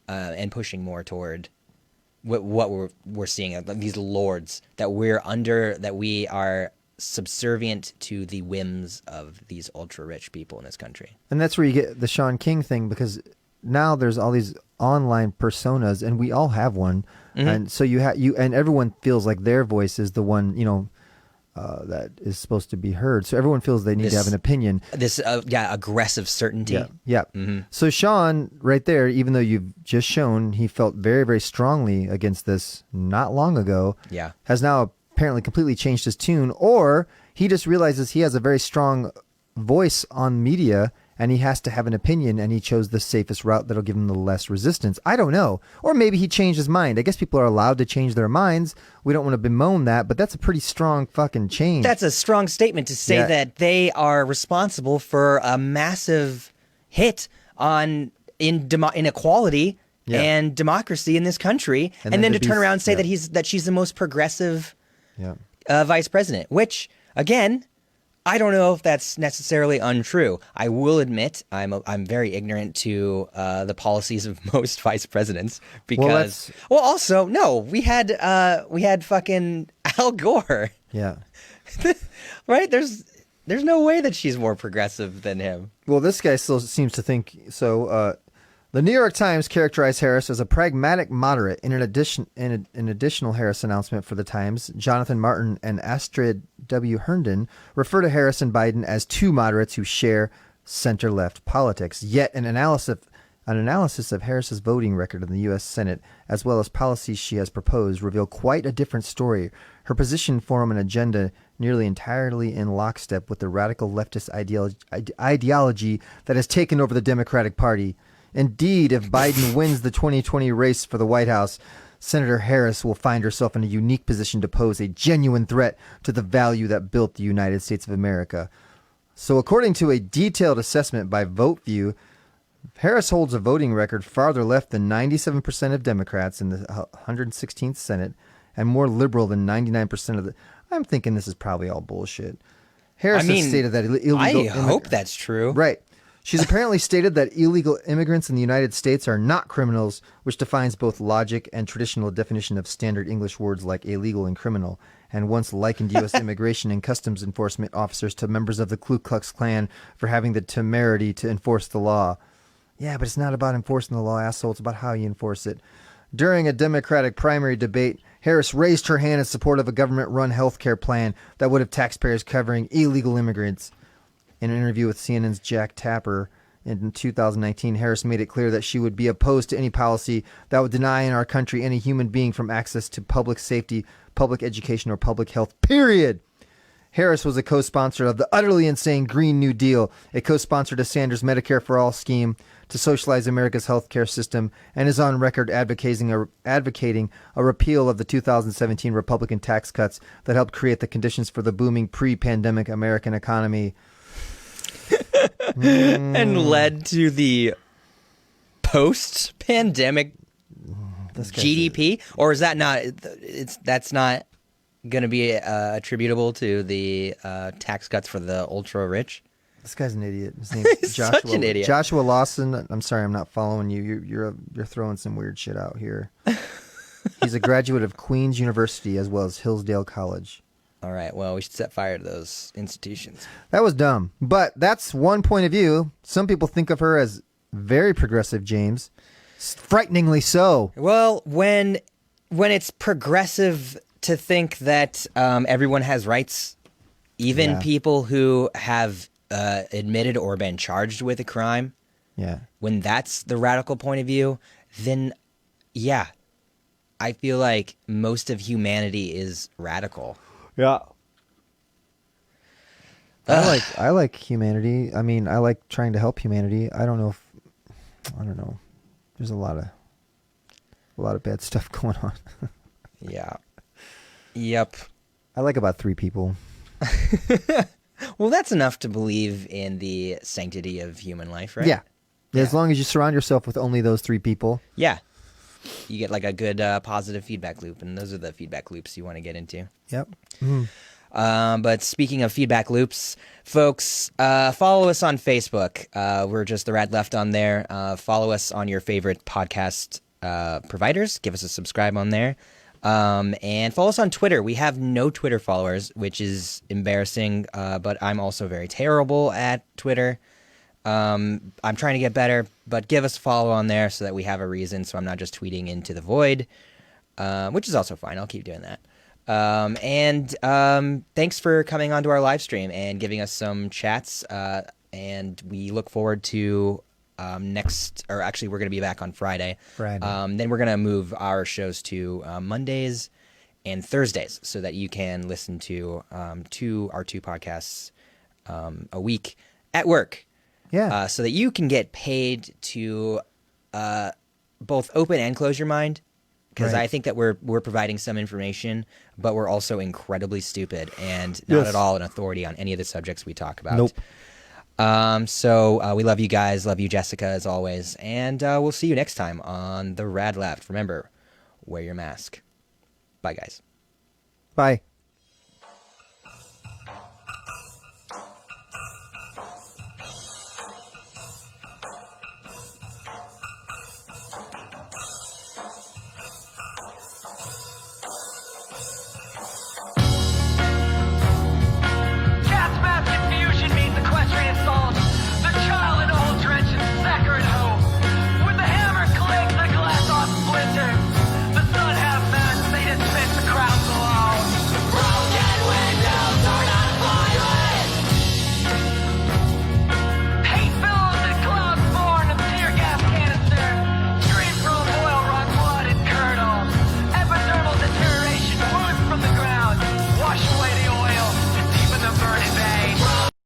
and pushing more toward what we're seeing, these lords that we are subservient to the whims of these ultra rich people in this country. And that's where you get the Sean King thing, because now there's all these online personas and we all have one. And so and everyone feels like their voice is the one, you know, that is supposed to be heard. So everyone feels they need to have an opinion. This aggressive certainty. Yeah. So Sean, right there, even though you've just shown he felt very, very strongly against this not long ago, has now apparently completely changed his tune, or he just realizes he has a very strong voice on media and he has to have an opinion, and he chose the safest route that'll give him the less resistance. I don't know. Or maybe he changed his mind. I guess people are allowed to change their minds. We don't want to bemoan that, but that's a pretty strong fucking change. That's a strong statement to say that they are responsible for a massive hit in inequality and democracy in this country, and then to turn around and say that she's the most progressive vice president, which, again, I don't know if that's necessarily untrue. I will admit I'm very ignorant to the policies of most vice presidents because we had fucking Al Gore. Yeah. Right? There's no way that she's more progressive than him. Well, this guy still seems to think so. The New York Times characterized Harris as a pragmatic moderate. In an additional Harris announcement for the Times, Jonathan Martin and Astrid W. Herndon refer to Harris and Biden as two moderates who share center-left politics. Yet an analysis of Harris's voting record in the U.S. Senate, as well as policies she has proposed, reveal quite a different story. Her position form an agenda nearly entirely in lockstep with the radical leftist ideology that has taken over the Democratic Party. Indeed, if Biden wins the 2020 race for the White House, Senator Harris will find herself in a unique position to pose a genuine threat to the value that built the United States of America. So according to a detailed assessment by VoteView, Harris holds a voting record farther left than 97% of Democrats in the 116th Senate and more liberal than 99% of the... I'm thinking this is probably all bullshit. Harris has stated that illegal... I hope that's true. Right. She's apparently stated that illegal immigrants in the United States are not criminals, which defines both logic and traditional definition of standard English words like illegal and criminal, and once likened U.S. immigration and customs enforcement officers to members of the Ku Klux Klan for having the temerity to enforce the law. Yeah, but it's not about enforcing the law, asshole. It's about how you enforce it. During a Democratic primary debate, Harris raised her hand in support of a government-run health care plan that would have taxpayers covering illegal immigrants. In an interview with CNN's Jack Tapper in 2019, Harris made it clear that she would be opposed to any policy that would deny in our country any human being from access to public safety, public education, or public health, period. Harris was a co-sponsor of the utterly insane Green New Deal, a co-sponsor to Sanders' Medicare for All scheme to socialize America's healthcare system, and is on record advocating a repeal of the 2017 Republican tax cuts that helped create the conditions for the booming pre-pandemic American economy. And led to the post-pandemic GDP? Or is that not? That's not going to be attributable to the tax cuts for the ultra rich. This guy's an idiot. His name is Joshua. Such an idiot. Joshua Lawson. I'm sorry, I'm not following you. You're throwing some weird shit out here. He's a graduate of Queen's University as well as Hillsdale College. All right. Well, we should set fire to those institutions. That was dumb, but that's one point of view. Some people think of her as very progressive, James. Frighteningly so. Well, when it's progressive to think that everyone has rights, even people who have admitted or been charged with a crime, when that's the radical point of view, then yeah, I feel like most of humanity is radical. Yeah. I like humanity. I mean, I like trying to help humanity. I don't know. There's a lot of bad stuff going on. Yeah. Yep. I like about 3 people. Well, that's enough to believe in the sanctity of human life, right? Yeah. As long as you surround yourself with only those 3 people. Yeah. You get like a good positive feedback loop, and those are the feedback loops you want to get into. Yep. Mm-hmm. But speaking of feedback loops, folks, follow us on Facebook. We're just the Rad Left on there. Follow us on your favorite podcast providers. Give us a subscribe on there. And follow us on Twitter. We have no Twitter followers, which is embarrassing, but I'm also very terrible at Twitter. I'm trying to get better, but give us a follow on there so that we have a reason, so I'm not just tweeting into the void, which is also fine. I'll keep doing that. And thanks for coming onto our live stream and giving us some chats, and we look forward to we're going to be back on Friday. Then we're going to move our shows to Mondays and Thursdays so that you can listen to our 2 podcasts a week at work. Yeah. So that you can get paid to both open and close your mind. Because I think that we're providing some information, but we're also incredibly stupid and not at all an authority on any of the subjects we talk about. Nope. So we love you guys. Love you, Jessica, as always. And we'll see you next time on The Rad Left. Remember, wear your mask. Bye, guys. Bye.